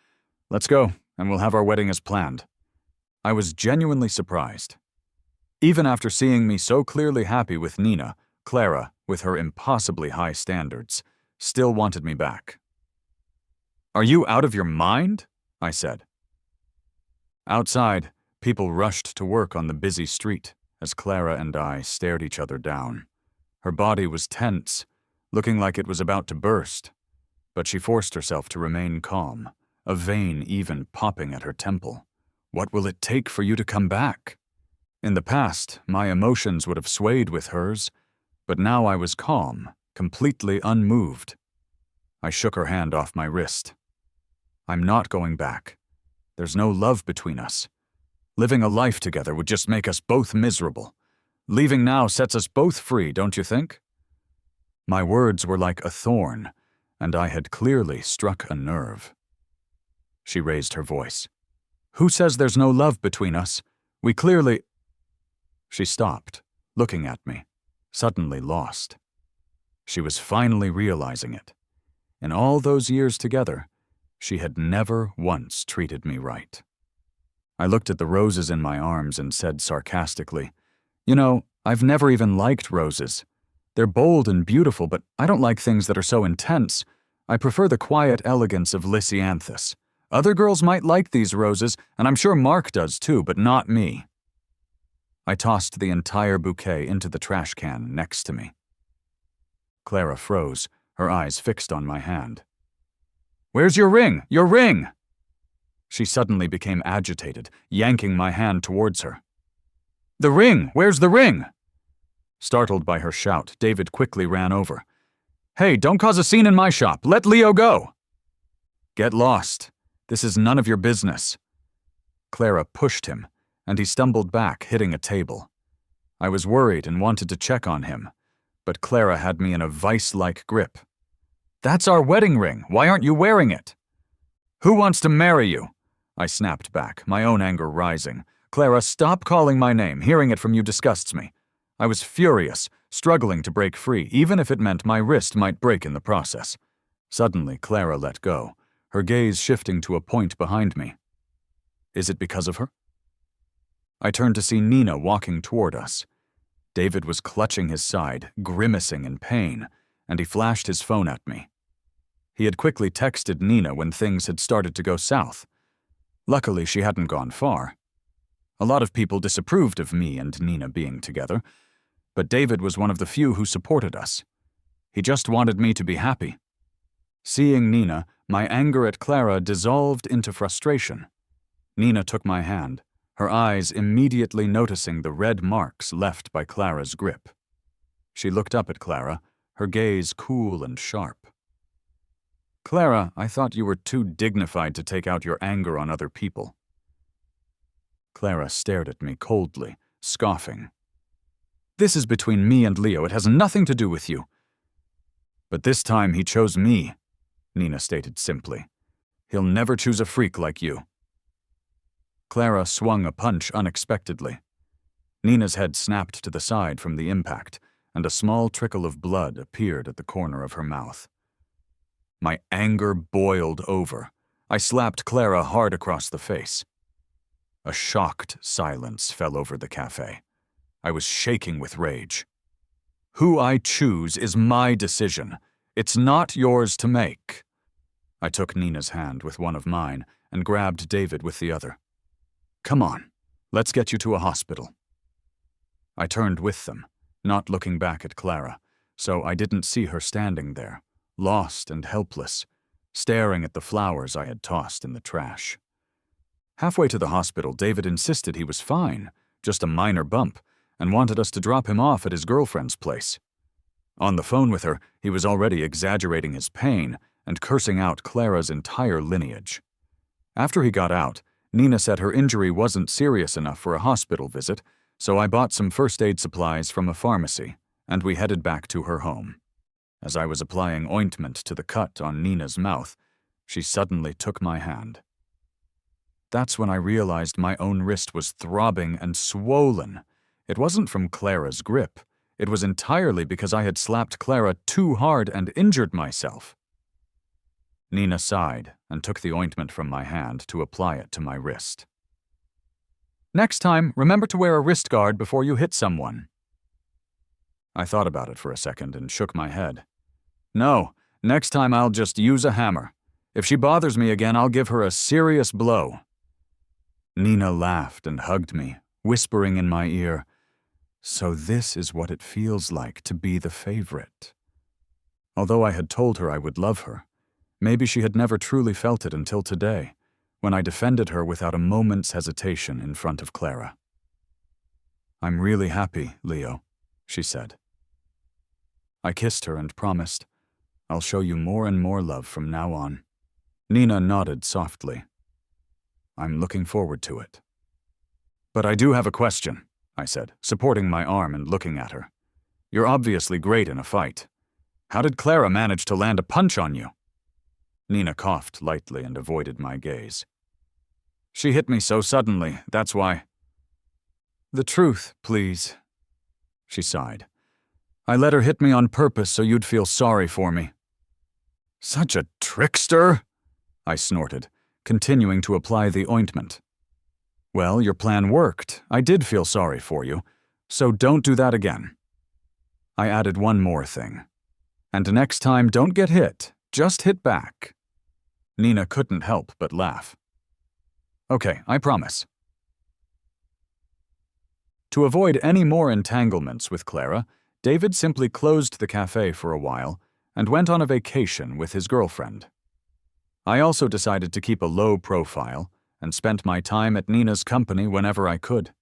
Speaker 1: Let's go, and we'll have our wedding as planned." I was genuinely surprised. Even after seeing me so clearly happy with Nina, Clara, with her impossibly high standards, still wanted me back. "Are you out of your mind?" I said. Outside, people rushed to work on the busy street as Clara and I stared each other down. Her body was tense, looking like it was about to burst, but she forced herself to remain calm, a vein even popping at her temple. "What will it take for you to come back?" In the past, my emotions would have swayed with hers, but now I was calm, completely unmoved. I shook her hand off my wrist. "I'm not going back. There's no love between us. Living a life together would just make us both miserable. Leaving now sets us both free, don't you think?" My words were like a thorn, and I had clearly struck a nerve. She raised her voice. "Who says there's no love between us? We clearly—" She stopped, looking at me, suddenly lost. She was finally realizing it. In all those years together, she had never once treated me right. I looked at the roses in my arms and said sarcastically, "You know, I've never even liked roses. They're bold and beautiful, but I don't like things that are so intense. I prefer the quiet elegance of Lisianthus. Other girls might like these roses, and I'm sure Mark does too, but not me." I tossed the entire bouquet into the trash can next to me. Clara froze, her eyes fixed on my hand. "Where's your ring? Your ring!" She suddenly became agitated, yanking my hand towards her. "The ring! Where's the ring?" Startled by her shout, David quickly ran over. "Hey, don't cause a scene in my shop. Let Leo go." "Get lost. This is none of your business." Clara pushed him, and he stumbled back, hitting a table. I was worried and wanted to check on him, but Clara had me in a vice-like grip. "That's our wedding ring. Why aren't you wearing it?" "Who wants to marry you?" I snapped back, my own anger rising. "Clara, stop calling my name. Hearing it from you disgusts me." I was furious, struggling to break free, even if it meant my wrist might break in the process. Suddenly, Clara let go. her gaze shifting to a point behind me. Is it because of her? I turned to see Nina walking toward us. David was clutching his side, grimacing in pain, and he flashed his phone at me. He had quickly texted Nina when things had started to go south. Luckily, she hadn't gone far. A lot of people disapproved of me and Nina being together, but David was one of the few who supported us. He just wanted me to be happy. Seeing Nina, my anger at Clara dissolved into frustration. Nina took my hand, her eyes immediately noticing the red marks left by Clara's grip. She looked up at Clara, her gaze cool and sharp. "Clara, I thought you were too dignified to take out your anger on other people." Clara stared at me coldly, scoffing. "This is between me and Leo. It has nothing to do with you." "But this time he chose me," Nina stated simply. "He'll never choose a freak like you." Clara swung a punch unexpectedly. Nina's head snapped to the side from the impact, and a small trickle of blood appeared at the corner of her mouth. My anger boiled over. I slapped Clara hard across the face. A shocked silence fell over the cafe. I was shaking with rage. "Who I choose is my decision. It's not yours to make." I took Nina's hand with one of mine and grabbed David with the other. "Come on, let's get you to a hospital." I turned with them, not looking back at Clara, so I didn't see her standing there, lost and helpless, staring at the flowers I had tossed in the trash. Halfway to the hospital, David insisted he was fine, just a minor bump, and wanted us to drop him off at his girlfriend's place. On the phone with her, he was already exaggerating his pain and cursing out Clara's entire lineage. After he got out, Nina said her injury wasn't serious enough for a hospital visit, so I bought some first aid supplies from a pharmacy, and we headed back to her home. As I was applying ointment to the cut on Nina's mouth, she suddenly took my hand. That's when I realized my own wrist was throbbing and swollen. It wasn't from Clara's grip. It was entirely because I had slapped Clara too hard and injured myself. Nina sighed and took the ointment from my hand to apply it to my wrist. "Next time, remember to wear a wrist guard before you hit someone." I thought about it for a second and shook my head. "No, next time I'll just use a hammer. If she bothers me again, I'll give her a serious blow." Nina laughed and hugged me, whispering in my ear, "So this is what it feels like to be the favorite." Although I had told her I would love her, maybe she had never truly felt it until today, when I defended her without a moment's hesitation in front of Clara. "I'm really happy, Leo," she said. I kissed her and promised, "I'll show you more and more love from now on." Nina nodded softly. "I'm looking forward to it." "But I do have a question," I said, supporting my arm and looking at her. "You're obviously great in a fight. How did Clara manage to land a punch on you?" Nina coughed lightly and avoided my gaze. "She hit me so suddenly, that's why." "The truth, please," she sighed. "I let her hit me on purpose so you'd feel sorry for me." "Such a trickster," I snorted, continuing to apply the ointment. "Well, your plan worked. I did feel sorry for you, so don't do that again." I added one more thing. "And next time, don't get hit. Just hit back." Nina couldn't help but laugh. "Okay, I promise." To avoid any more entanglements with Clara, David simply closed the cafe for a while and went on a vacation with his girlfriend. I also decided to keep a low profile and spent my time at Nina's company whenever I could.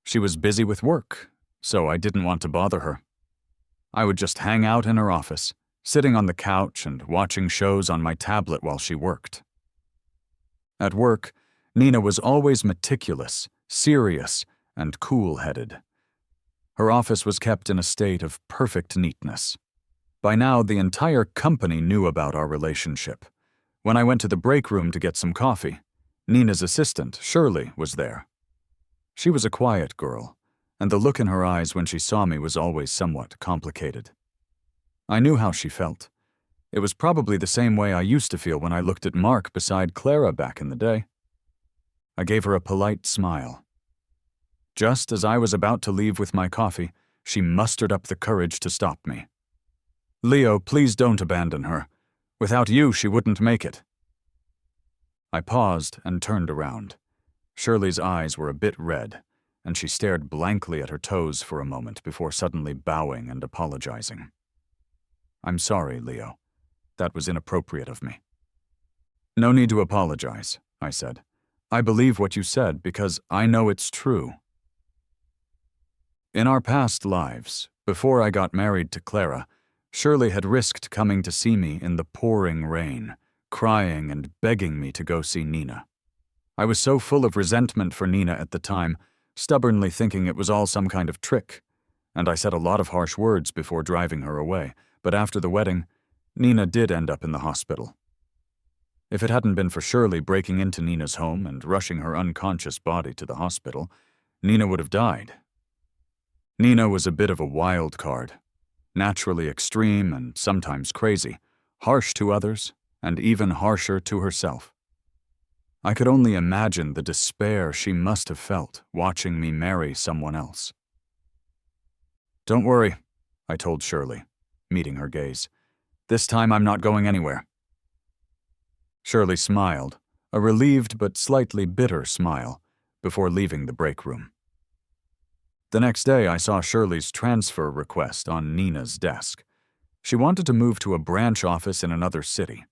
Speaker 1: She was busy with work, so I didn't want to bother her. I would just hang out in her office, sitting on the couch and watching shows on my tablet while she worked. At work, Nina was always meticulous, serious, and cool-headed. Her office was kept in a state of perfect neatness. By now, the entire company knew about our relationship. When I went to the break room to get some coffee, Nina's assistant, Shirley, was there. She was a quiet girl, and the look in her eyes when she saw me was always somewhat complicated. I knew how she felt. It was probably the same way I used to feel when I looked at Mark beside Clara back in the day. I gave her a polite smile. Just as I was about to leave with my coffee, she mustered up the courage to stop me. "Leo, please don't abandon her. Without you, she wouldn't make it." I paused and turned around. Shirley's eyes were a bit red, and she stared blankly at her toes for a moment before suddenly bowing and apologizing. "I'm sorry, Leo. That was inappropriate of me." "No need to apologize," I said. "I believe what you said because I know it's true." In our past lives, before I got married to Clara, Shirley had risked coming to see me in the pouring rain, crying and begging me to go see Nina. I was so full of resentment for Nina at the time, stubbornly thinking it was all some kind of trick, and I said a lot of harsh words before driving her away, but after the wedding, Nina did end up in the hospital. If it hadn't been for Shirley breaking into Nina's home and rushing her unconscious body to the hospital, Nina would have died. Nina was a bit of a wild card, naturally extreme and sometimes crazy, harsh to others, and even harsher to herself. I could only imagine the despair she must have felt watching me marry someone else. "Don't worry," I told Shirley, meeting her gaze. "This time I'm not going anywhere." Shirley smiled, a relieved but slightly bitter smile, before leaving the break room. The next day, I saw Shirley's transfer request on Nina's desk. She wanted to move to a branch office in another city.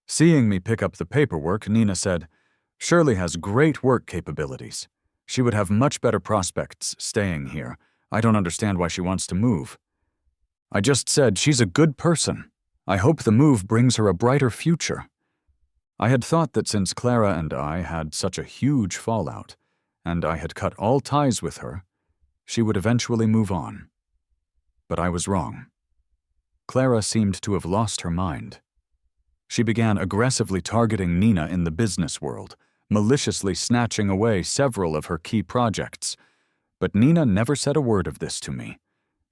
Speaker 1: Seeing me pick up the paperwork, Nina said, "Shirley has great work capabilities. She would have much better prospects staying here. I don't understand why she wants to move." I just said, "She's a good person. I hope the move brings her a brighter future." I had thought that since Clara and I had such a huge fallout, and I had cut all ties with her, she would eventually move on. But I was wrong. Clara seemed to have lost her mind. She began aggressively targeting Nina in the business world, maliciously snatching away several of her key projects. But Nina never said a word of this to me.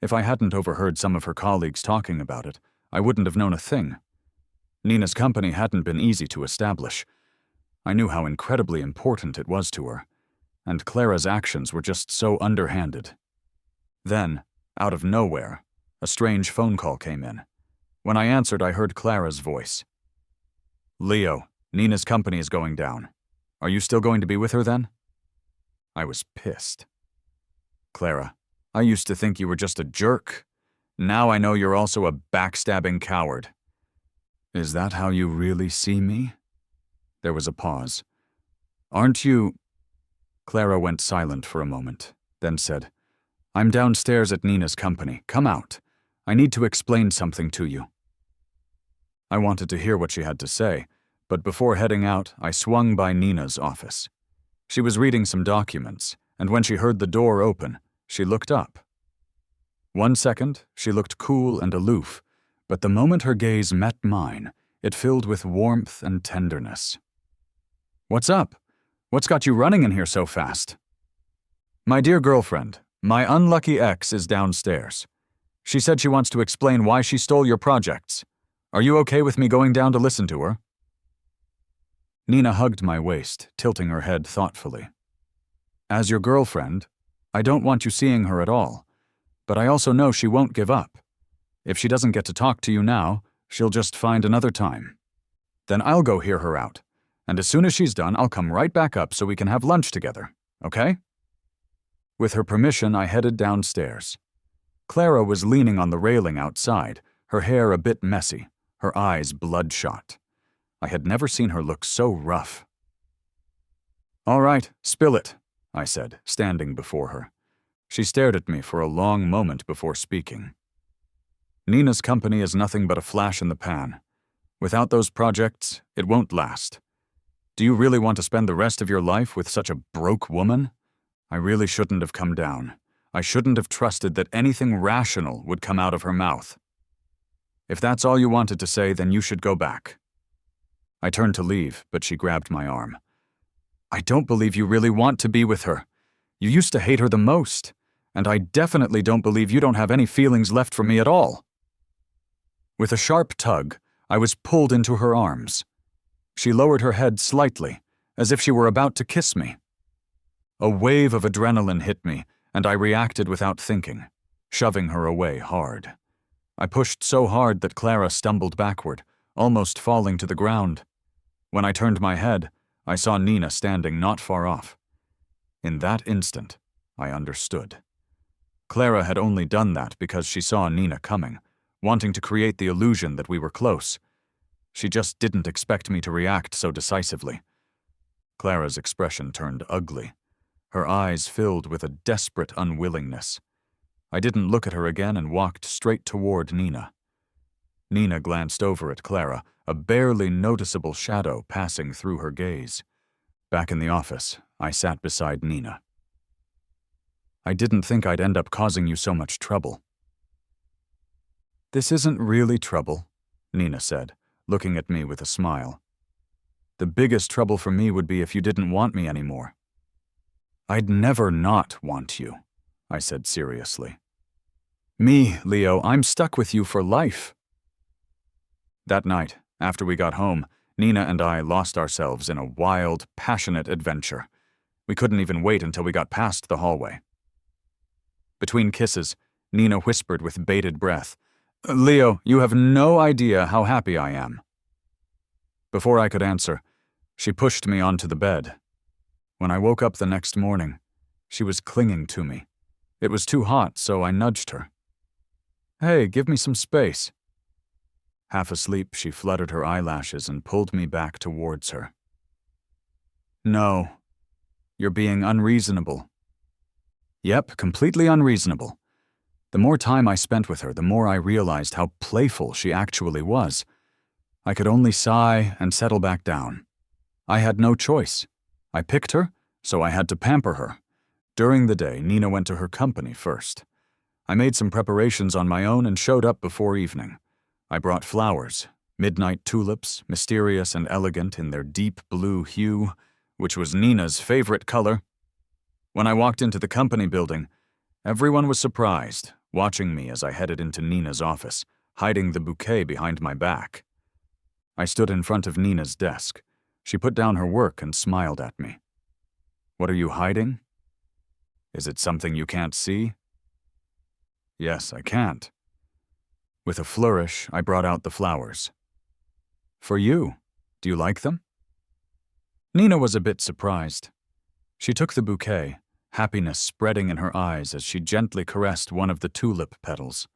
Speaker 1: If I hadn't overheard some of her colleagues talking about it, I wouldn't have known a thing. Nina's company hadn't been easy to establish. I knew how incredibly important it was to her, and Clara's actions were just so underhanded. Then, out of nowhere, a strange phone call came in. When I answered, I heard Clara's voice. "Leo, Nina's company is going down. Are you still going to be with her then?" I was pissed. "Clara, I used to think you were just a jerk. Now I know you're also a backstabbing coward." "Is that how you really see me?" There was a pause. "Aren't you—" Clara went silent for a moment, then said, "I'm downstairs at Nina's company. Come out. I need to explain something to you." I wanted to hear what she had to say, but before heading out, I swung by Nina's office. She was reading some documents, and when she heard the door open, she looked up. 1 second, she looked cool and aloof, but the moment her gaze met mine, it filled with warmth and tenderness. "What's up? What's got you running in here so fast?" "My dear girlfriend, my unlucky ex is downstairs. She said she wants to explain why she stole your projects. Are you okay with me going down to listen to her?" Nina hugged my waist, tilting her head thoughtfully. "As your girlfriend, I don't want you seeing her at all, but I also know she won't give up. If she doesn't get to talk to you now, she'll just find another time. Then I'll go hear her out, and as soon as she's done, I'll come right back up so we can have lunch together, okay?" With her permission, I headed downstairs. Clara was leaning on the railing outside, her hair a bit messy, her eyes bloodshot. I had never seen her look so rough. "All right, spill it," I said, standing before her. She stared at me for a long moment before speaking. "Nina's company is nothing but a flash in the pan. Without those projects, it won't last. Do you really want to spend the rest of your life with such a broke woman? I really shouldn't have come down. I shouldn't have trusted that anything rational would come out of her mouth. If that's all you wanted to say, then you should go back." I turned to leave, but she grabbed my arm. "I don't believe you really want to be with her. You used to hate her the most, and I definitely don't believe you don't have any feelings left for me at all." With a sharp tug, I was pulled into her arms. She lowered her head slightly, as if she were about to kiss me. A wave of adrenaline hit me, and I reacted without thinking, shoving her away hard. I pushed so hard that Clara stumbled backward, almost falling to the ground. When I turned my head, I saw Nina standing not far off. In that instant, I understood. Clara had only done that because she saw Nina coming, wanting to create the illusion that we were close. She just didn't expect me to react so decisively. Clara's expression turned ugly. Her eyes filled with a desperate unwillingness. I didn't look at her again and walked straight toward Nina. Nina glanced over at Clara, a barely noticeable shadow passing through her gaze. Back in the office, I sat beside Nina. I didn't think I'd end up causing you so much trouble. This isn't really trouble, Nina said, looking at me with a smile. The biggest trouble for me would be if you didn't want me anymore. I'd never not want you, I said seriously. Me, Leo, I'm stuck with you for life. That night, after we got home, Nina and I lost ourselves in a wild, passionate adventure. We couldn't even wait until we got past the hallway. Between kisses, Nina whispered with bated breath, Leo, you have no idea how happy I am. Before I could answer, she pushed me onto the bed. When I woke up the next morning, she was clinging to me. It was too hot, so I nudged her. Hey, give me some space. Half asleep, she fluttered her eyelashes and pulled me back towards her. No, you're being unreasonable. Yep, completely unreasonable. The more time I spent with her, the more I realized how playful she actually was. I could only sigh and settle back down. I had no choice. I picked her, so I had to pamper her. During the day, Nina went to her company first. I made some preparations on my own and showed up before evening. I brought flowers, midnight tulips, mysterious and elegant in their deep blue hue, which was Nina's favorite color. When I walked into the company building, everyone was surprised, watching me as I headed into Nina's office, hiding the bouquet behind my back. I stood in front of Nina's desk. She put down her work and smiled at me. What are you hiding? Is it something you can't see? Yes, I can't. With a flourish, I brought out the flowers. For you. Do you like them? Nina was a bit surprised. She took the bouquet, happiness spreading in her eyes as she gently caressed one of the tulip petals.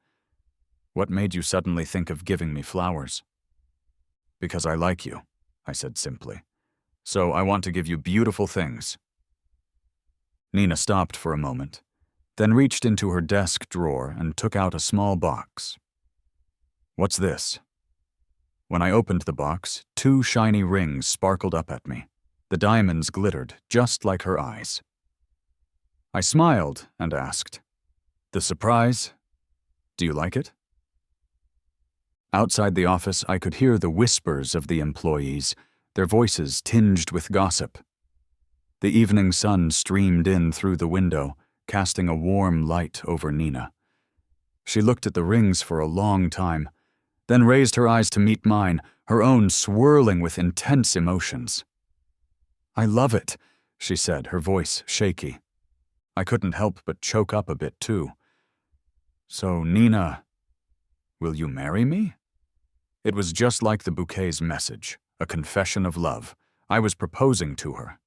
Speaker 1: What made you suddenly think of giving me flowers? Because I like you, I said simply. So I want to give you beautiful things. Nina stopped for a moment, then reached into her desk drawer and took out a small box. What's this? When I opened the box, 2 shiny rings sparkled up at me. The diamonds glittered, just like her eyes. I smiled and asked, The surprise? Do you like it? Outside the office, I could hear the whispers of the employees, their voices tinged with gossip. The evening sun streamed in through the window, casting a warm light over Nina. She looked at the rings for a long time, then raised her eyes to meet mine, her own swirling with intense emotions. I love it, she said, her voice shaky. I couldn't help but choke up a bit too. So, Nina, will you marry me? It was just like the bouquet's message, a confession of love. I was proposing to her.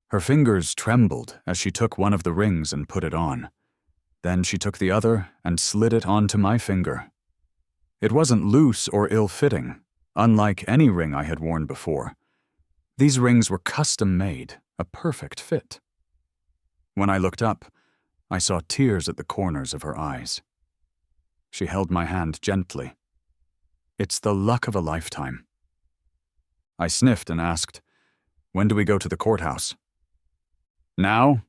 Speaker 1: Her fingers trembled as she took one of the rings and put it on. Then she took the other and slid it onto my finger. It wasn't loose or ill-fitting, unlike any ring I had worn before. These rings were custom-made, a perfect fit. When I looked up, I saw tears at the corners of her eyes. She held my hand gently. It's the luck of a lifetime. I sniffed and asked, When do we go to the courthouse? Now?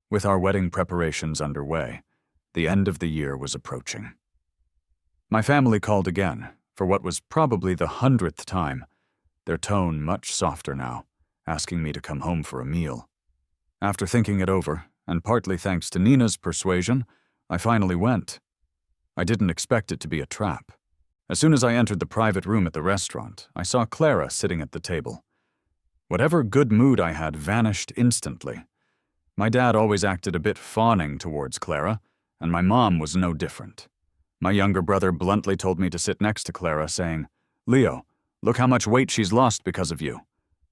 Speaker 1: With our wedding preparations underway, the end of the year was approaching. My family called again, for what was probably the 100th time, their tone much softer now, asking me to come home for a meal. After thinking it over, and partly thanks to Nina's persuasion, I finally went. I didn't expect it to be a trap. As soon as I entered the private room at the restaurant, I saw Clara sitting at the table. Whatever good mood I had vanished instantly. My dad always acted a bit fawning towards Clara, and my mom was no different. My younger brother bluntly told me to sit next to Clara, saying, "Leo, look how much weight she's lost because of you.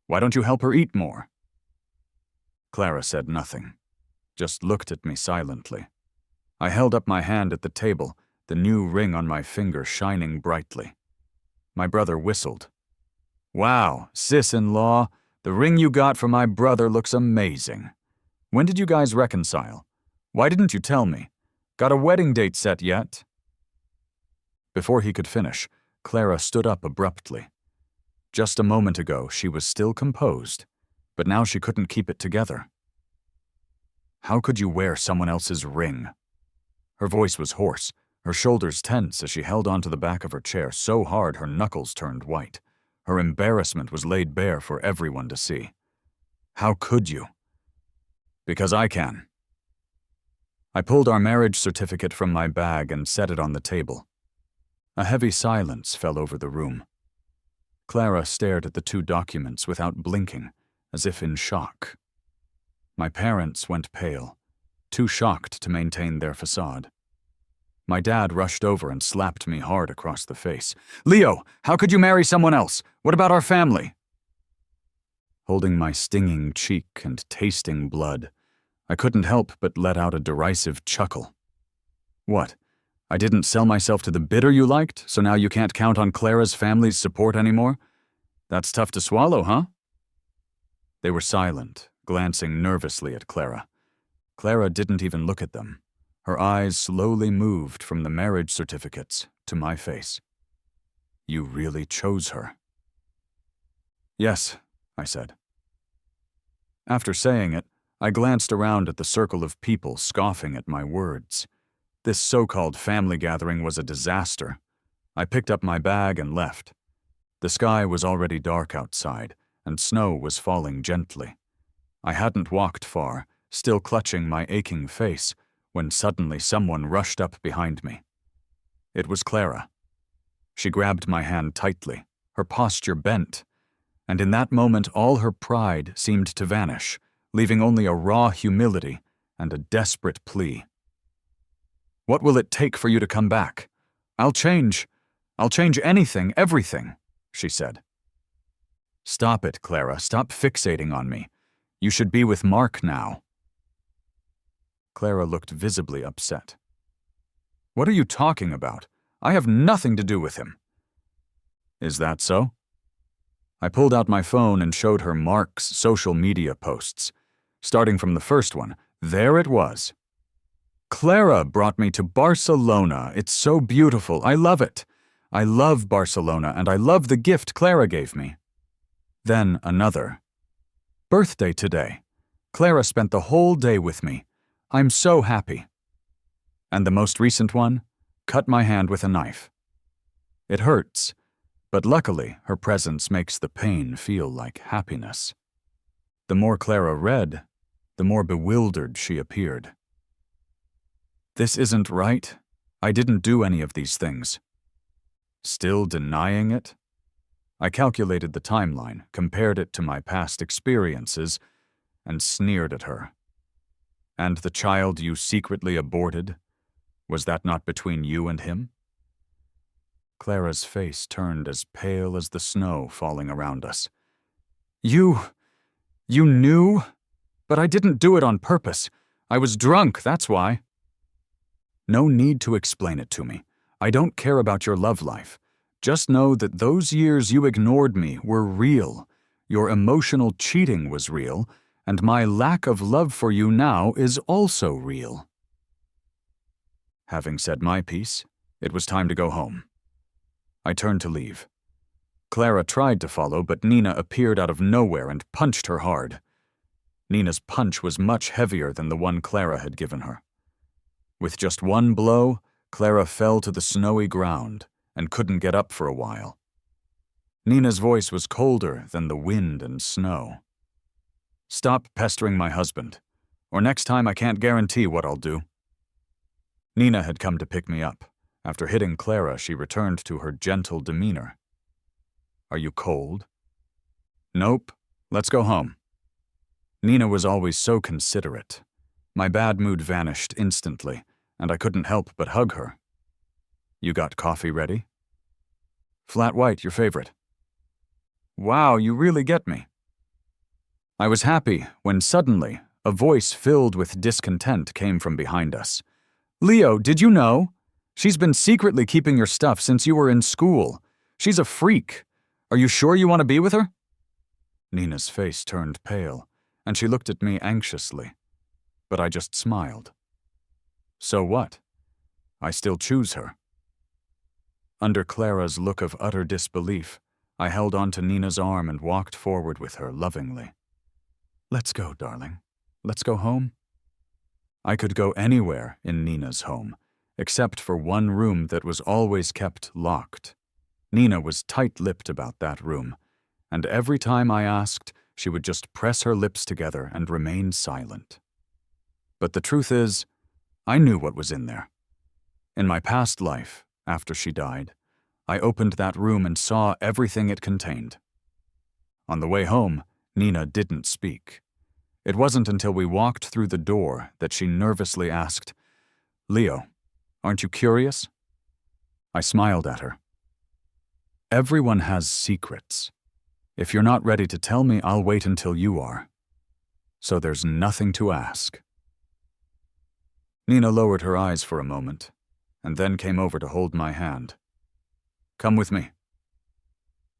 Speaker 1: Why don't you help her eat more?" Clara said nothing, just looked at me silently. I held up my hand at the table, the new ring on my finger shining brightly. My brother whistled. "Wow, sis-in-law, the ring you got for my brother looks amazing. When did you guys reconcile? Why didn't you tell me? Got a wedding date set yet?" Before he could finish, Clara stood up abruptly. Just a moment ago, she was still composed, but now she couldn't keep it together. "How could you wear someone else's ring?" Her voice was hoarse, her shoulders tense as she held onto the back of her chair so hard her knuckles turned white. Her embarrassment was laid bare for everyone to see. "How could you?" "Because I can." I pulled our marriage certificate from my bag and set it on the table. A heavy silence fell over the room. Clara stared at the two documents without blinking, as if in shock. My parents went pale, too shocked to maintain their facade. My dad rushed over and slapped me hard across the face. "Leo, how could you marry someone else? What about our family?" Holding my stinging cheek and tasting blood, I couldn't help but let out a derisive chuckle. "What? I didn't sell myself to the bidder you liked, so now you can't count on Clara's family's support anymore? That's tough to swallow, huh?" They were silent, glancing nervously at Clara. Clara didn't even look at them. Her eyes slowly moved from the marriage certificates to my face. "You really chose her?" "Yes," I said. After saying it, I glanced around at the circle of people scoffing at my words. This so-called family gathering was a disaster. I picked up my bag and left. The sky was already dark outside, and snow was falling gently. I hadn't walked far, still clutching my aching face, when suddenly someone rushed up behind me. It was Clara. She grabbed my hand tightly, her posture bent, and in that moment all her pride seemed to vanish, leaving only a raw humility and a desperate plea. "What will it take for you to come back? I'll change anything, everything," she said. "Stop it, Clara. Stop fixating on me. You should be with Mark now." Clara looked visibly upset. "What are you talking about? I have nothing to do with him." "Is that so?" I pulled out my phone and showed her Mark's social media posts. Starting from the first one, there it was. "Clara brought me to Barcelona. It's so beautiful. I love it. I love Barcelona, and I love the gift Clara gave me." Then another. "Birthday today. Clara spent the whole day with me. I'm so happy." And the most recent one, cut my hand with a knife. It hurts, but luckily her presence makes the pain feel like happiness. The more Clara read, the more bewildered she appeared. "This isn't right. I didn't do any of these things." Still denying it? I calculated the timeline, compared it to my past experiences, and sneered at her. "And the child you secretly aborted? Was that not between you and him?" Clara's face turned as pale as the snow falling around us. You knew? But I didn't do it on purpose. I was drunk, that's why." "No need to explain it to me. I don't care about your love life. Just know that those years you ignored me were real. Your emotional cheating was real, and my lack of love for you now is also real." Having said my piece, it was time to go home. I turned to leave. Clara tried to follow, but Nina appeared out of nowhere and punched her hard. Nina's punch was much heavier than the one Clara had given her. With just one blow, Clara fell to the snowy ground and couldn't get up for a while. Nina's voice was colder than the wind and snow. "Stop pestering my husband, or next time I can't guarantee what I'll do." Nina had come to pick me up, After hitting Clara, she returned to her gentle demeanor. "Are you cold?" "Nope. Let's go home." Nina was always so considerate. My bad mood vanished instantly, and I couldn't help but hug her. "You got coffee ready?" "Flat white, your favorite." "Wow, you really get me." I was happy when suddenly a voice filled with discontent came from behind us. "Leo, did you know? She's been secretly keeping your stuff since you were in school. She's a freak. Are you sure you want to be with her?" Nina's face turned pale, and she looked at me anxiously. But I just smiled. So what? I still choose her. Under Clara's look of utter disbelief, I held onto Nina's arm and walked forward with her lovingly. "Let's go, darling. Let's go home." I could go anywhere in Nina's home, except for one room that was always kept locked. Nina was tight-lipped about that room, and every time I asked, she would just press her lips together and remain silent. But the truth is, I knew what was in there. In my past life, after she died, I opened that room and saw everything it contained. On the way home, Nina didn't speak. It wasn't until we walked through the door that she nervously asked, "Leo, aren't you curious?" I smiled at her. "Everyone has secrets. If you're not ready to tell me, I'll wait until you are. So there's nothing to ask." Nina lowered her eyes for a moment, and then came over to hold my hand. "Come with me."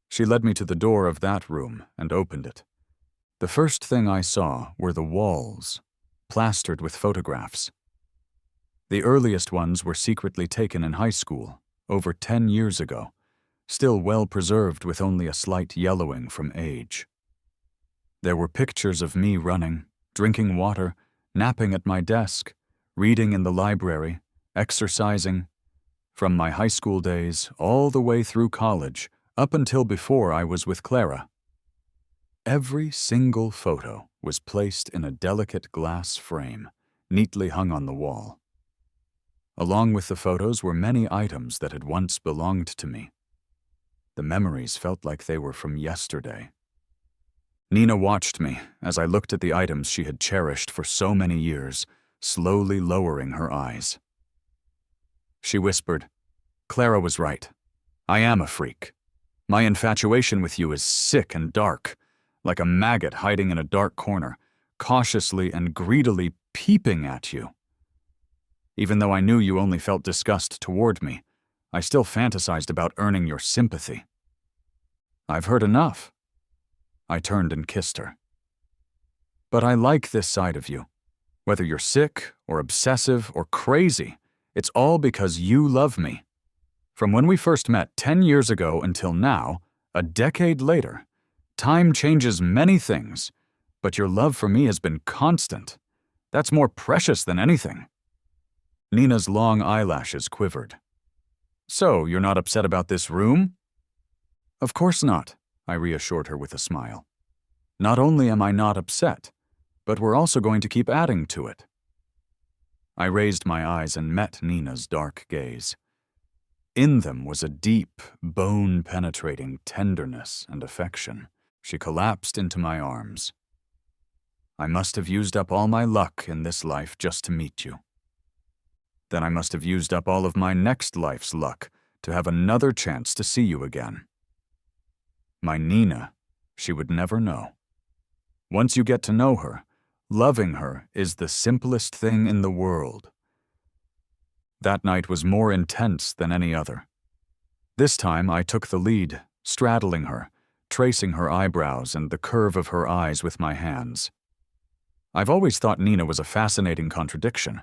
Speaker 1: She led me to the door of that room and opened it. The first thing I saw were the walls, plastered with photographs. The earliest ones were secretly taken in high school, over 10 years ago, still well preserved with only a slight yellowing from age. There were pictures of me running, drinking water, napping at my desk, reading in the library, exercising, from my high school days all the way through college, up until before I was with Clara. Every single photo was placed in a delicate glass frame, neatly hung on the wall. Along with the photos were many items that had once belonged to me. The memories felt like they were from yesterday. Nina watched me as I looked at the items she had cherished for so many years, slowly lowering her eyes. She whispered, "Clara was right. I am a freak. My infatuation with you is sick and dark, like a maggot hiding in a dark corner, cautiously and greedily peeping at you. Even though I knew you only felt disgust toward me, I still fantasized about earning your sympathy. I've heard enough." I turned and kissed her. "But I like this side of you. Whether you're sick or obsessive or crazy, it's all because you love me. From when we first met 10 years ago until now, a decade later, time changes many things, but your love for me has been constant. That's more precious than anything." Nina's long eyelashes quivered. "So, you're not upset about this room?" "Of course not," I reassured her with a smile. "Not only am I not upset, but we're also going to keep adding to it." I raised my eyes and met Nina's dark gaze. In them was a deep, bone-penetrating tenderness and affection. She collapsed into my arms. "I must have used up all my luck in this life just to meet you. Then I must have used up all of my next life's luck to have another chance to see you again. My Nina, she would never know. Once you get to know her, loving her is the simplest thing in the world." That night was more intense than any other. This time I took the lead, straddling her, tracing her eyebrows and the curve of her eyes with my hands. I've always thought Nina was a fascinating contradiction.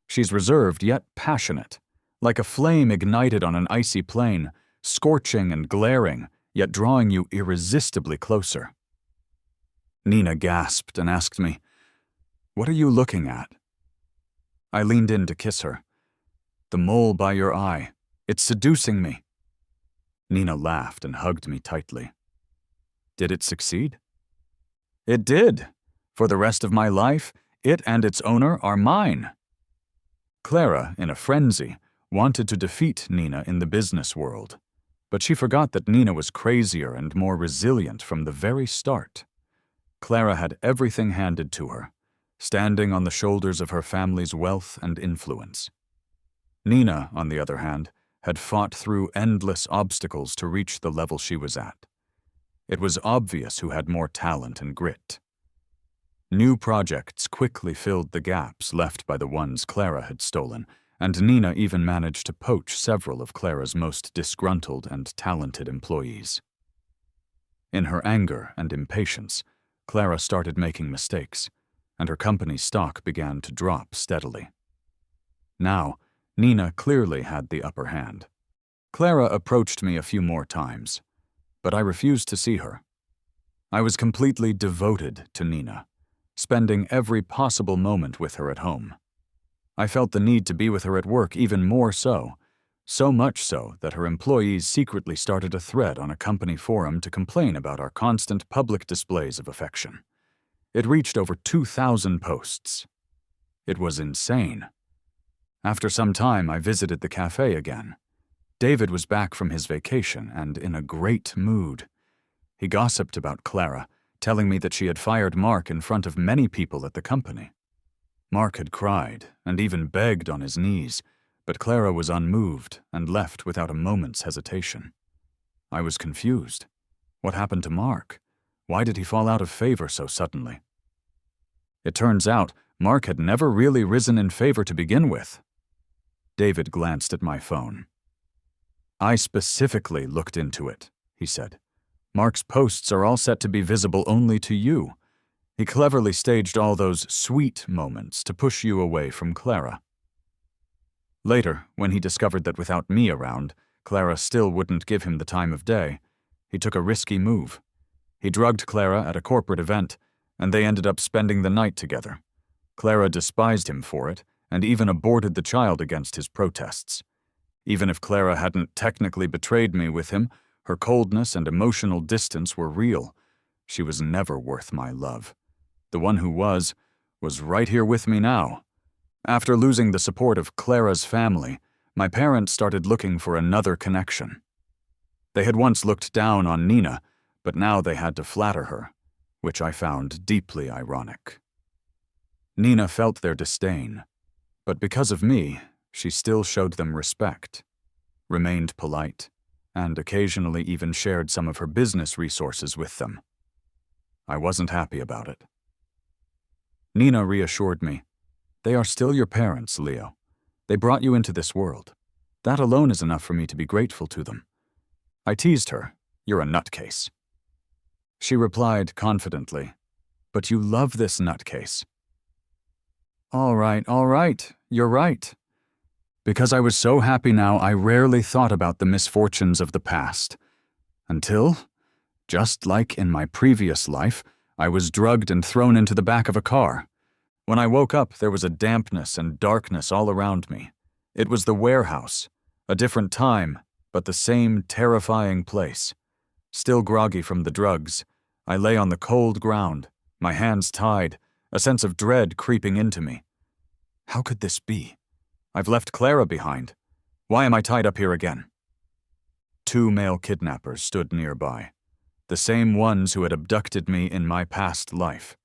Speaker 1: She's reserved yet passionate, like a flame ignited on an icy plain, scorching and glaring, yet drawing you irresistibly closer. Nina gasped and asked me, "What are you looking at?" I leaned in to kiss her. "The mole by your eye. It's seducing me." Nina laughed and hugged me tightly. "Did it succeed?" "It did. For the rest of my life, it and its owner are mine." Clara, in a frenzy, wanted to defeat Nina in the business world, but she forgot that Nina was crazier and more resilient from the very start. Clara had everything handed to her, standing on the shoulders of her family's wealth and influence. Nina, on the other hand, had fought through endless obstacles to reach the level she was at. It was obvious who had more talent and grit. New projects quickly filled the gaps left by the ones Clara had stolen, and Nina even managed to poach several of Clara's most disgruntled and talented employees. In her anger and impatience, Clara started making mistakes, and her company's stock began to drop steadily. Now, Nina clearly had the upper hand. Clara approached me a few more times, but I refused to see her. I was completely devoted to Nina, spending every possible moment with her at home. I felt the need to be with her at work even more so much so that her employees secretly started a thread on a company forum to complain about our constant public displays of affection. It reached over 2,000 posts. It was insane. After some time, I visited the cafe again. David was back from his vacation and in a great mood. He gossiped about Clara, telling me that she had fired Mark in front of many people at the company. Mark had cried and even begged on his knees, but Clara was unmoved and left without a moment's hesitation. I was confused. What happened to Mark? Why did he fall out of favor so suddenly? It turns out Mark had never really risen in favor to begin with. David glanced at my phone. I specifically looked into it, he said. Mark's posts are all set to be visible only to you. He cleverly staged all those sweet moments to push you away from Clara. Later, when he discovered that without me around, Clara still wouldn't give him the time of day, he took a risky move. He drugged Clara at a corporate event, and they ended up spending the night together. Clara despised him for it, and even aborted the child against his protests. Even if Clara hadn't technically betrayed me with him, her coldness and emotional distance were real. She was never worth my love. The one who was right here with me now. After losing the support of Clara's family, my parents started looking for another connection. They had once looked down on Nina, but now they had to flatter her, which I found deeply ironic. Nina felt their disdain, but because of me, she still showed them respect, remained polite, and occasionally even shared some of her business resources with them. I wasn't happy about it. Nina reassured me. They are still your parents, Leo. They brought you into this world. That alone is enough for me to be grateful to them. I teased her. You're a nutcase. She replied confidently, but you love this nutcase. All right, you're right. Because I was so happy now, I rarely thought about the misfortunes of the past. Until, just like in my previous life, I was drugged and thrown into the back of a car. When I woke up, there was a dampness and darkness all around me. It was the warehouse, a different time, but the same terrifying place. Still groggy from the drugs, I lay on the cold ground, my hands tied, a sense of dread creeping into me. How could this be? I've left Clara behind. Why am I tied up here again? 2 male kidnappers stood nearby, the same ones who had abducted me in my past life.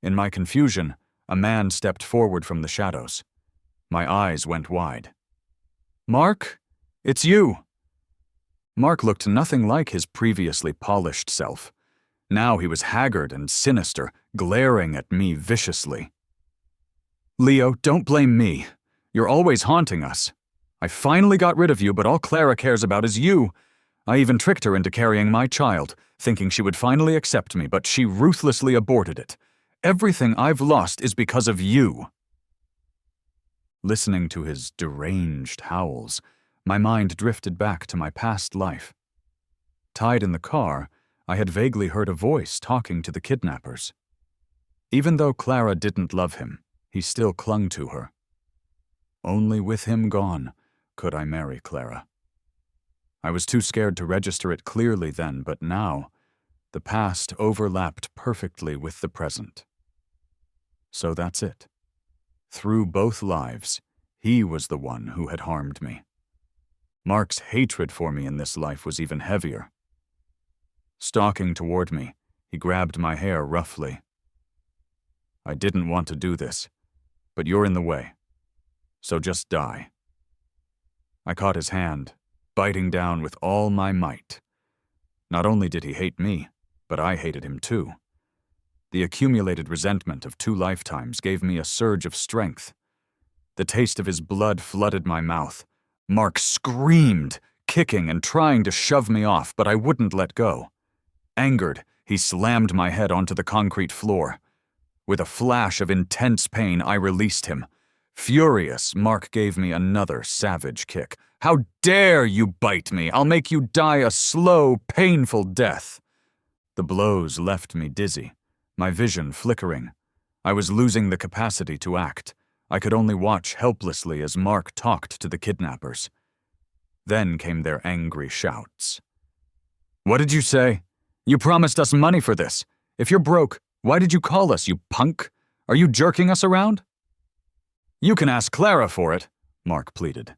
Speaker 1: In my confusion, a man stepped forward from the shadows. My eyes went wide. Mark, it's you! Mark looked nothing like his previously polished self. Now he was haggard and sinister, glaring at me viciously. Leo, don't blame me. You're always haunting us. I finally got rid of you, but all Clara cares about is you. I even tricked her into carrying my child, thinking she would finally accept me, but she ruthlessly aborted it. Everything I've lost is because of you. Listening to his deranged howls, my mind drifted back to my past life. Tied in the car, I had vaguely heard a voice talking to the kidnappers. Even though Clara didn't love him, he still clung to her. Only with him gone could I marry Clara. I was too scared to register it clearly then, but now, the past overlapped perfectly with the present. So that's it. Through both lives, He was the one who had harmed me. Mark's hatred for me in this life was even heavier. Stalking toward me, he grabbed my hair roughly. I didn't want to do this, but you're in the way, so just die. I caught his hand, biting down with all my might. Not only did he hate me, but I hated him too. The accumulated resentment of 2 lifetimes gave me a surge of strength. The taste of his blood flooded my mouth. Mark screamed, kicking and trying to shove me off, but I wouldn't let go. Angered, he slammed my head onto the concrete floor. With a flash of intense pain, I released him. Furious, Mark gave me another savage kick. "How dare you bite me? I'll make you die a slow, painful death." The blows left me dizzy, my vision flickering. I was losing the capacity to act. I could only watch helplessly as Mark talked to the kidnappers. Then came their angry shouts. "What did you say? You promised us money for this. If you're broke, why did you call us, you punk? Are you jerking us around?" "You can ask Clara for it," Mark pleaded.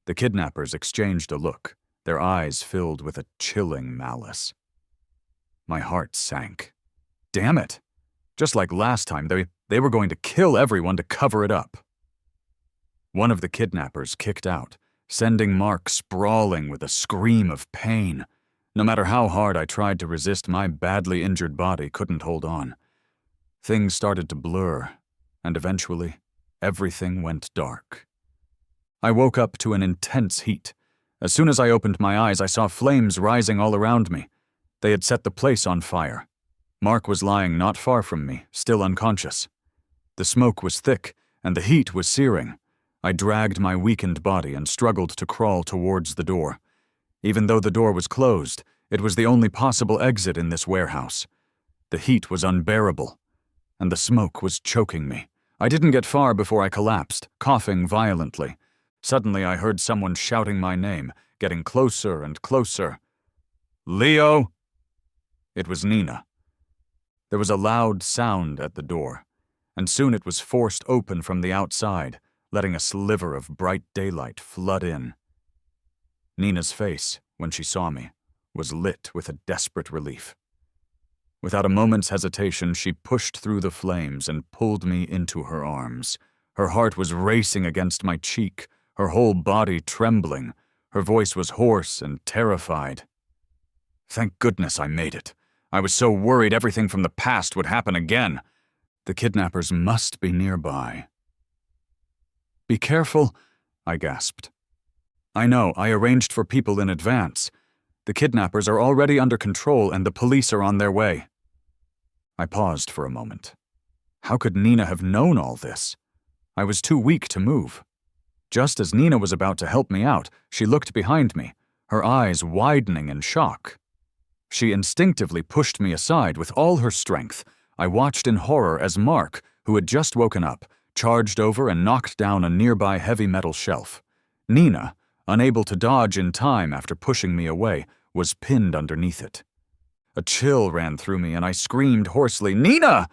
Speaker 1: The kidnappers exchanged a look, their eyes filled with a chilling malice. My heart sank. Damn it! Just like last time, they were going to kill everyone to cover it up. One of the kidnappers kicked out, sending Mark sprawling with a scream of pain. No matter how hard I tried to resist, my badly injured body couldn't hold on. Things started to blur, and eventually, everything went dark. I woke up to an intense heat. As soon as I opened my eyes, I saw flames rising all around me. They had set the place on fire. Mark was lying not far from me, still unconscious. The smoke was thick, and the heat was searing. I dragged my weakened body and struggled to crawl towards the door. Even though the door was closed, it was the only possible exit in this warehouse. The heat was unbearable, and the smoke was choking me. I didn't get far before I collapsed, coughing violently. Suddenly I heard someone shouting my name, getting closer and closer. "Leo!" It was Nina. There was a loud sound at the door, and soon it was forced open from the outside, letting a sliver of bright daylight flood in. Nina's face, when she saw me, was lit with a desperate relief. Without a moment's hesitation, she pushed through the flames and pulled me into her arms. Her heart was racing against my cheek, her whole body trembling. Her voice was hoarse and terrified. "Thank goodness I made it. I was so worried everything from the past would happen again. The kidnappers must be nearby." "Be careful," I gasped. "I know, I arranged for people in advance. The kidnappers are already under control and the police are on their way." I paused for a moment. How could Nina have known all this? I was too weak to move. Just as Nina was about to help me out, she looked behind me, her eyes widening in shock. She instinctively pushed me aside with all her strength. I watched in horror as Mark, who had just woken up, charged over and knocked down a nearby heavy metal shelf. Nina, unable to dodge in time after pushing me away, was pinned underneath it. A chill ran through me and I screamed hoarsely, "Nina!"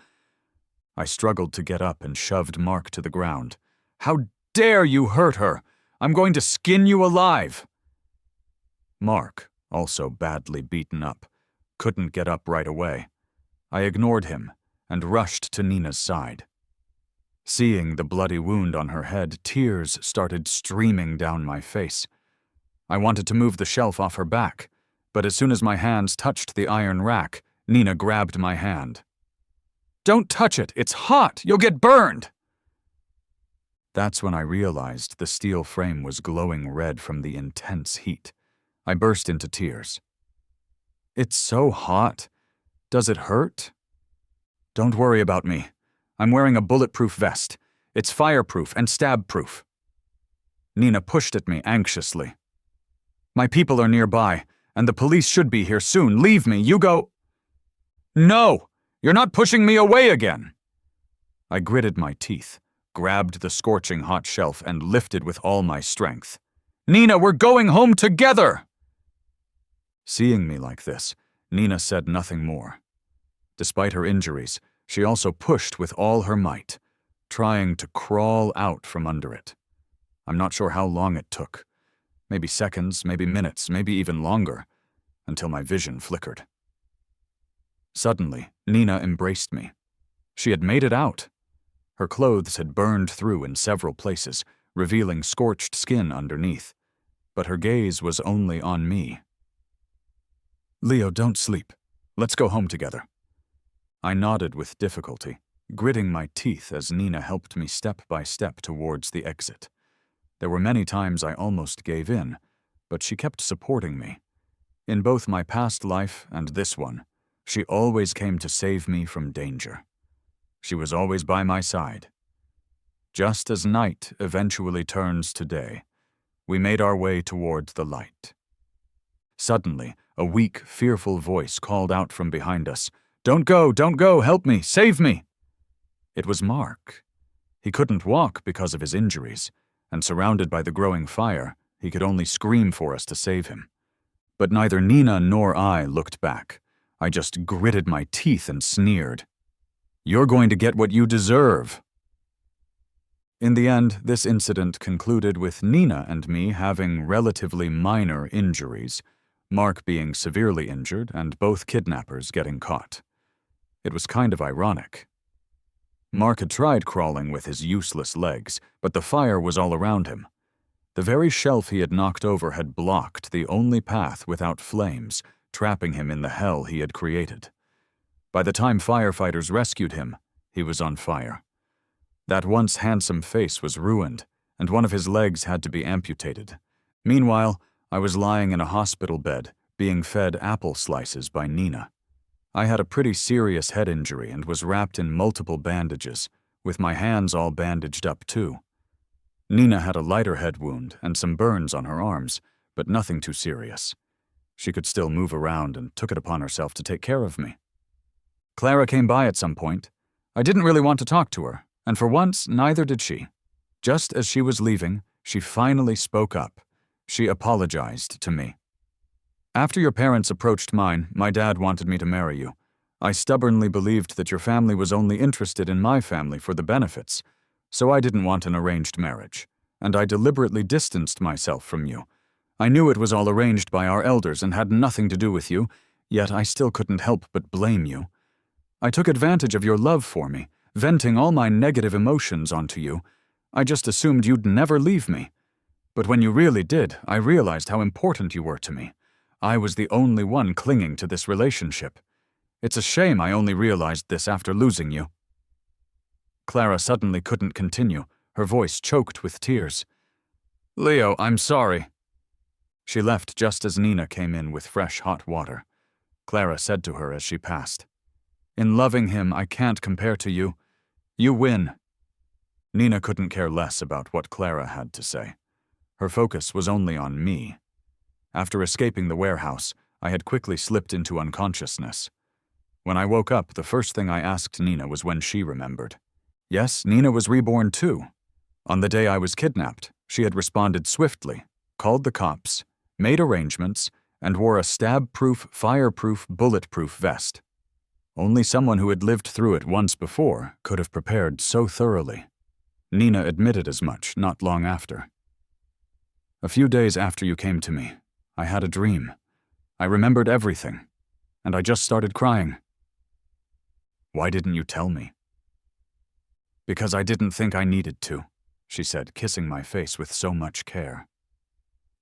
Speaker 1: I struggled to get up and shoved Mark to the ground. "How dare you hurt her? I'm going to skin you alive!" Mark, also badly beaten up, couldn't get up right away. I ignored him and rushed to Nina's side. Seeing the bloody wound on her head, tears started streaming down my face. I wanted to move the shelf off her back, but as soon as my hands touched the iron rack, Nina grabbed my hand. "Don't touch it! It's hot! You'll get burned!" That's when I realized the steel frame was glowing red from the intense heat. I burst into tears. "It's so hot. Does it hurt?" "Don't worry about me. I'm wearing a bulletproof vest. It's fireproof and stab-proof." Nina pushed at me anxiously. "My people are nearby, and the police should be here soon. Leave me, you go." "No! You're not pushing me away again!" I gritted my teeth, grabbed the scorching hot shelf, and lifted with all my strength. "Nina, we're going home together!" Seeing me like this, Nina said nothing more. Despite her injuries, she also pushed with all her might, trying to crawl out from under it. I'm not sure how long it took. Maybe seconds, maybe minutes, maybe even longer, until my vision flickered. Suddenly, Nina embraced me. She had made it out. Her clothes had burned through in several places, revealing scorched skin underneath, but her gaze was only on me. "Leo, don't sleep. Let's go home together." I nodded with difficulty, gritting my teeth as Nina helped me step by step towards the exit. There were many times I almost gave in, but she kept supporting me. In both my past life and this one, she always came to save me from danger. She was always by my side. Just as night eventually turns to day, we made our way toward the light. Suddenly, a weak, fearful voice called out from behind us, don't go, help me, save me!" It was Mark. He couldn't walk because of his injuries, and surrounded by the growing fire, he could only scream for us to save him. But neither Nina nor I looked back. I just gritted my teeth and sneered. "You're going to get what you deserve." In the end, this incident concluded with Nina and me having relatively minor injuries, Mark being severely injured and both kidnappers getting caught. It was kind of ironic. Mark had tried crawling with his useless legs, but the fire was all around him. The very shelf he had knocked over had blocked the only path without flames, trapping him in the hell he had created. By the time firefighters rescued him, he was on fire. That once handsome face was ruined, and one of his legs had to be amputated. Meanwhile, I was lying in a hospital bed, being fed apple slices by Nina. I had a pretty serious head injury and was wrapped in multiple bandages, with my hands all bandaged up too. Nina had a lighter head wound and some burns on her arms, but nothing too serious. She could still move around and took it upon herself to take care of me. Clara came by at some point. I didn't really want to talk to her, and for once, neither did she. Just as she was leaving, she finally spoke up. She apologized to me. "After your parents approached mine, my dad wanted me to marry you. I stubbornly believed that your family was only interested in my family for the benefits, so I didn't want an arranged marriage, and I deliberately distanced myself from you. I knew it was all arranged by our elders and had nothing to do with you, yet I still couldn't help but blame you. I took advantage of your love for me, venting all my negative emotions onto you. I just assumed you'd never leave me. But when you really did, I realized how important you were to me. I was the only one clinging to this relationship. It's a shame I only realized this after losing you." Clara suddenly couldn't continue, her voice choked with tears. "Leo, I'm sorry." She left just as Nina came in with fresh hot water. Clara said to her as she passed, "In loving him, I can't compare to you. You win." Nina couldn't care less about what Clara had to say. Her focus was only on me. After escaping the warehouse, I had quickly slipped into unconsciousness. When I woke up, the first thing I asked Nina was when she remembered. Yes, Nina was reborn too. On the day I was kidnapped, she had responded swiftly, called the cops, made arrangements, and wore a stab-proof, fire-proof, bulletproof vest. Only someone who had lived through it once before could have prepared so thoroughly. Nina admitted as much not long after. "A few days after you came to me, I had a dream. I remembered everything, and I just started crying." "Why didn't you tell me?" "Because I didn't think I needed to," she said, kissing my face with so much care.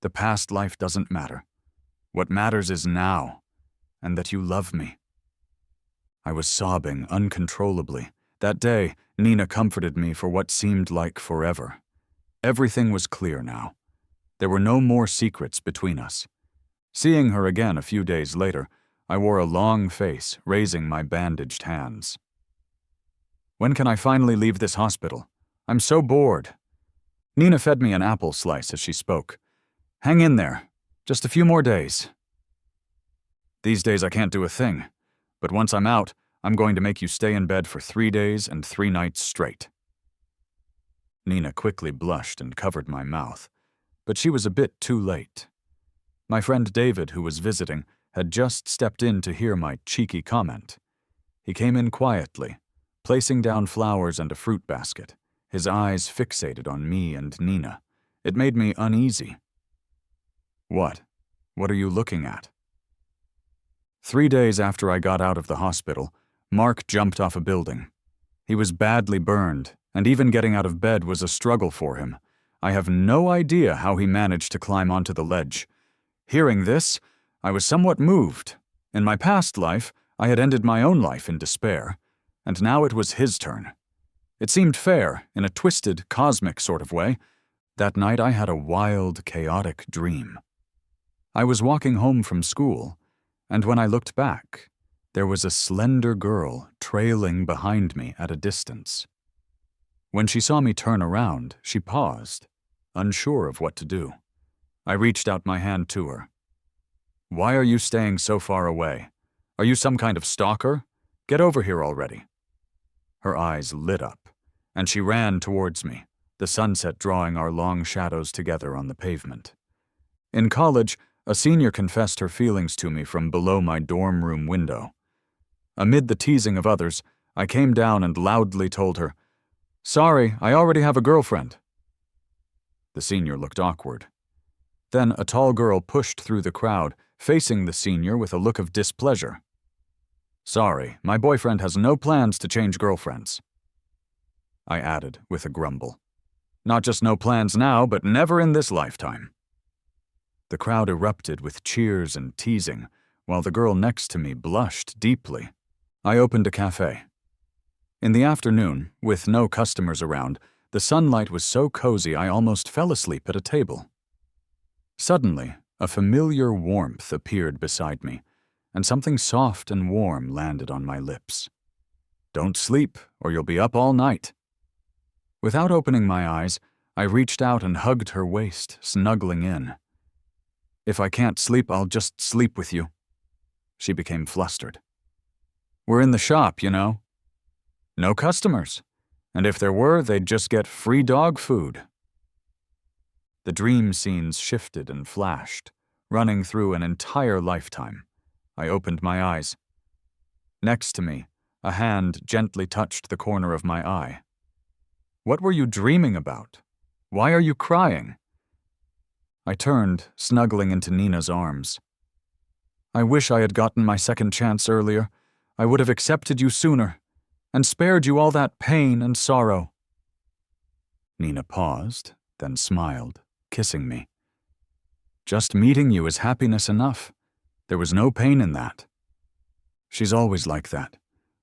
Speaker 1: "The past life doesn't matter. What matters is now, and that you love me." I was sobbing uncontrollably. That day, Nina comforted me for what seemed like forever. Everything was clear now. There were no more secrets between us. Seeing her again a few days later, I wore a long face, raising my bandaged hands. "When can I finally leave this hospital? I'm so bored." Nina fed me an apple slice as she spoke. "Hang in there. Just a few more days." "These days I can't do a thing, but once I'm out, I'm going to make you stay in bed for 3 days and 3 nights straight." Nina quickly blushed and covered my mouth, but she was a bit too late. My friend David, who was visiting, had just stepped in to hear my cheeky comment. He came in quietly, placing down flowers and a fruit basket, his eyes fixated on me and Nina, It made me uneasy. What? What are you looking at? 3 days after I got out of the hospital, Mark jumped off a building. He was badly burned, and even getting out of bed was a struggle for him. I have no idea how he managed to climb onto the ledge. Hearing this, I was somewhat moved. In my past life, I had ended my own life in despair, and now it was his turn. It seemed fair, in a twisted, cosmic sort of way. That night I had a wild, chaotic dream. I was walking home from school, and when I looked back, there was a slender girl trailing behind me at a distance. When she saw me turn around, she paused, unsure of what to do. I reached out my hand to her. "Why are you staying so far away? Are you some kind of stalker? Get over here already." Her eyes lit up, and she ran towards me, the sunset drawing our long shadows together on the pavement. In college, a senior confessed her feelings to me from below my dorm room window. Amid the teasing of others, I came down and loudly told her, "Sorry, I already have a girlfriend." The senior looked awkward. Then a tall girl pushed through the crowd, facing the senior with a look of displeasure. "Sorry, my boyfriend has no plans to change girlfriends." I added with a grumble. "Not just no plans now, but never in this lifetime." The crowd erupted with cheers and teasing, while the girl next to me blushed deeply. I opened a cafe. In the afternoon, with no customers around, the sunlight was so cozy I almost fell asleep at a table. Suddenly, a familiar warmth appeared beside me, and something soft and warm landed on my lips. "Don't sleep, or you'll be up all night." Without opening my eyes, I reached out and hugged her waist, snuggling in. "If I can't sleep, I'll just sleep with you." She became flustered. "We're in the shop, you know." "No customers. And if there were, they'd just get free dog food." The dream scenes shifted and flashed, running through an entire lifetime. I opened my eyes. Next to me, a hand gently touched the corner of my eye. "What were you dreaming about? Why are you crying?" I turned, snuggling into Nina's arms. "I wish I had gotten my second chance earlier. I would have accepted you sooner, and spared you all that pain and sorrow." Nina paused, then smiled, kissing me. "Just meeting you is happiness enough. There was no pain in that." She's always like that,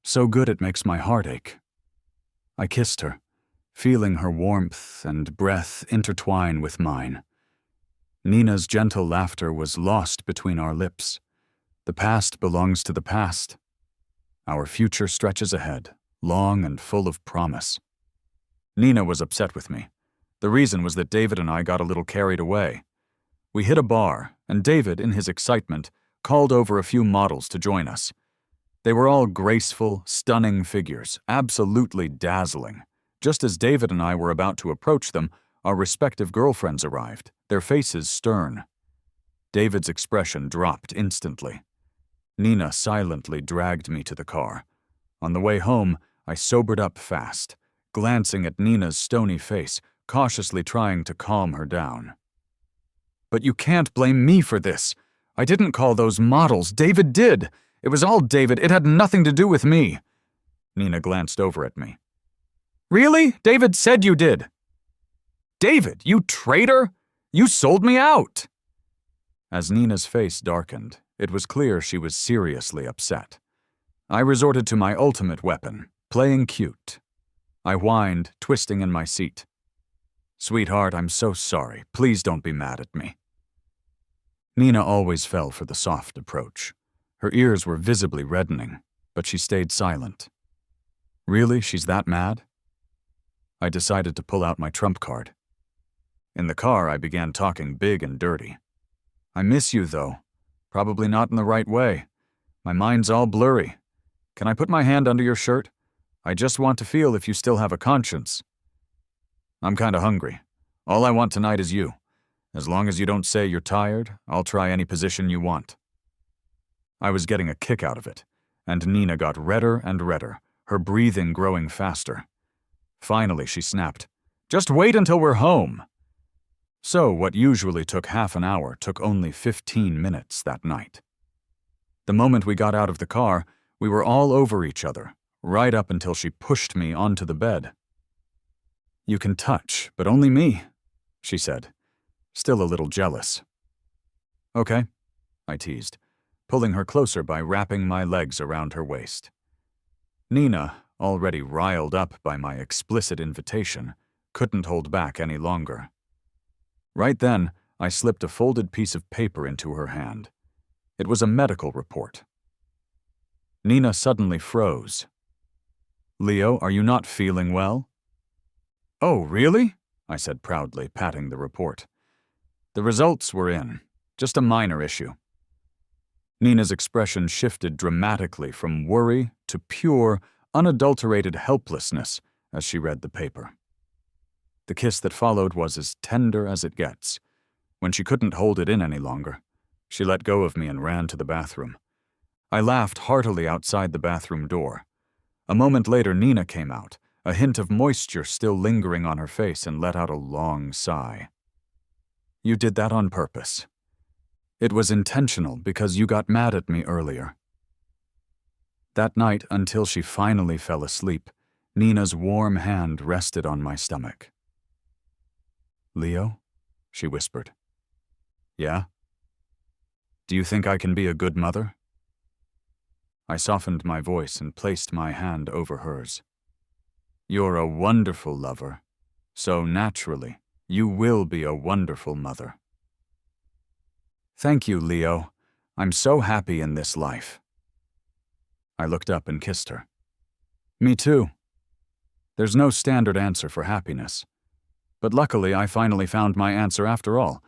Speaker 1: so good it makes my heart ache. I kissed her, feeling her warmth and breath intertwine with mine. Nina's gentle laughter was lost between our lips. The past belongs to the past. Our future stretches ahead, long and full of promise. Nina was upset with me. The reason was that David and I got a little carried away. We hit a bar, and David, in his excitement, called over a few models to join us. They were all graceful, stunning figures, absolutely dazzling. Just as David and I were about to approach them, our respective girlfriends arrived, their faces stern. David's expression dropped instantly. Nina silently dragged me to the car. On the way home, I sobered up fast, glancing at Nina's stony face, cautiously trying to calm her down. "But you can't blame me for this. I didn't call those models. David did. It was all David. It had nothing to do with me." Nina glanced over at me. "Really? David said you did." "David, you traitor! You sold me out!" As Nina's face darkened, it was clear she was seriously upset. I resorted to my ultimate weapon, playing cute. I whined, twisting in my seat. "Sweetheart, I'm so sorry. Please don't be mad at me." Nina always fell for the soft approach. Her ears were visibly reddening, but she stayed silent. Really, she's that mad? I decided to pull out my trump card. In the car, I began talking big and dirty. "I miss you, though. Probably not in the right way. My mind's all blurry. Can I put my hand under your shirt? I just want to feel if you still have a conscience." "I'm kinda hungry. All I want tonight is you. As long as you don't say you're tired, I'll try any position you want." I was getting a kick out of it, and Nina got redder and redder, her breathing growing faster. Finally, she snapped, "Just wait until we're home." So what usually took half an hour took only 15 minutes that night. The moment we got out of the car, we were all over each other, right up until she pushed me onto the bed. "You can touch, but only me," she said, still a little jealous. "Okay," I teased, pulling her closer by wrapping my legs around her waist. Nina, already riled up by my explicit invitation, couldn't hold back any longer. Right then, I slipped a folded piece of paper into her hand. It was a medical report. Nina suddenly froze. "Leo, are you not feeling well?" "Oh, really?" I said proudly, patting the report. The results were in, just a minor issue. Nina's expression shifted dramatically from worry to pure, unadulterated helplessness as she read the paper. The kiss that followed was as tender as it gets. When she couldn't hold it in any longer, she let go of me and ran to the bathroom. I laughed heartily outside the bathroom door. A moment later, Nina came out, a hint of moisture still lingering on her face, and let out a long sigh. "You did that on purpose. It was intentional because you got mad at me earlier." That night, until she finally fell asleep, Nina's warm hand rested on my stomach. "Leo?" she whispered. "Yeah? Do you think I can be a good mother?" I softened my voice and placed my hand over hers. "You're a wonderful lover, so naturally, you will be a wonderful mother." "Thank you, Leo. I'm so happy in this life." I looked up and kissed her. "Me too. There's no standard answer for happiness. But luckily, I finally found my answer after all,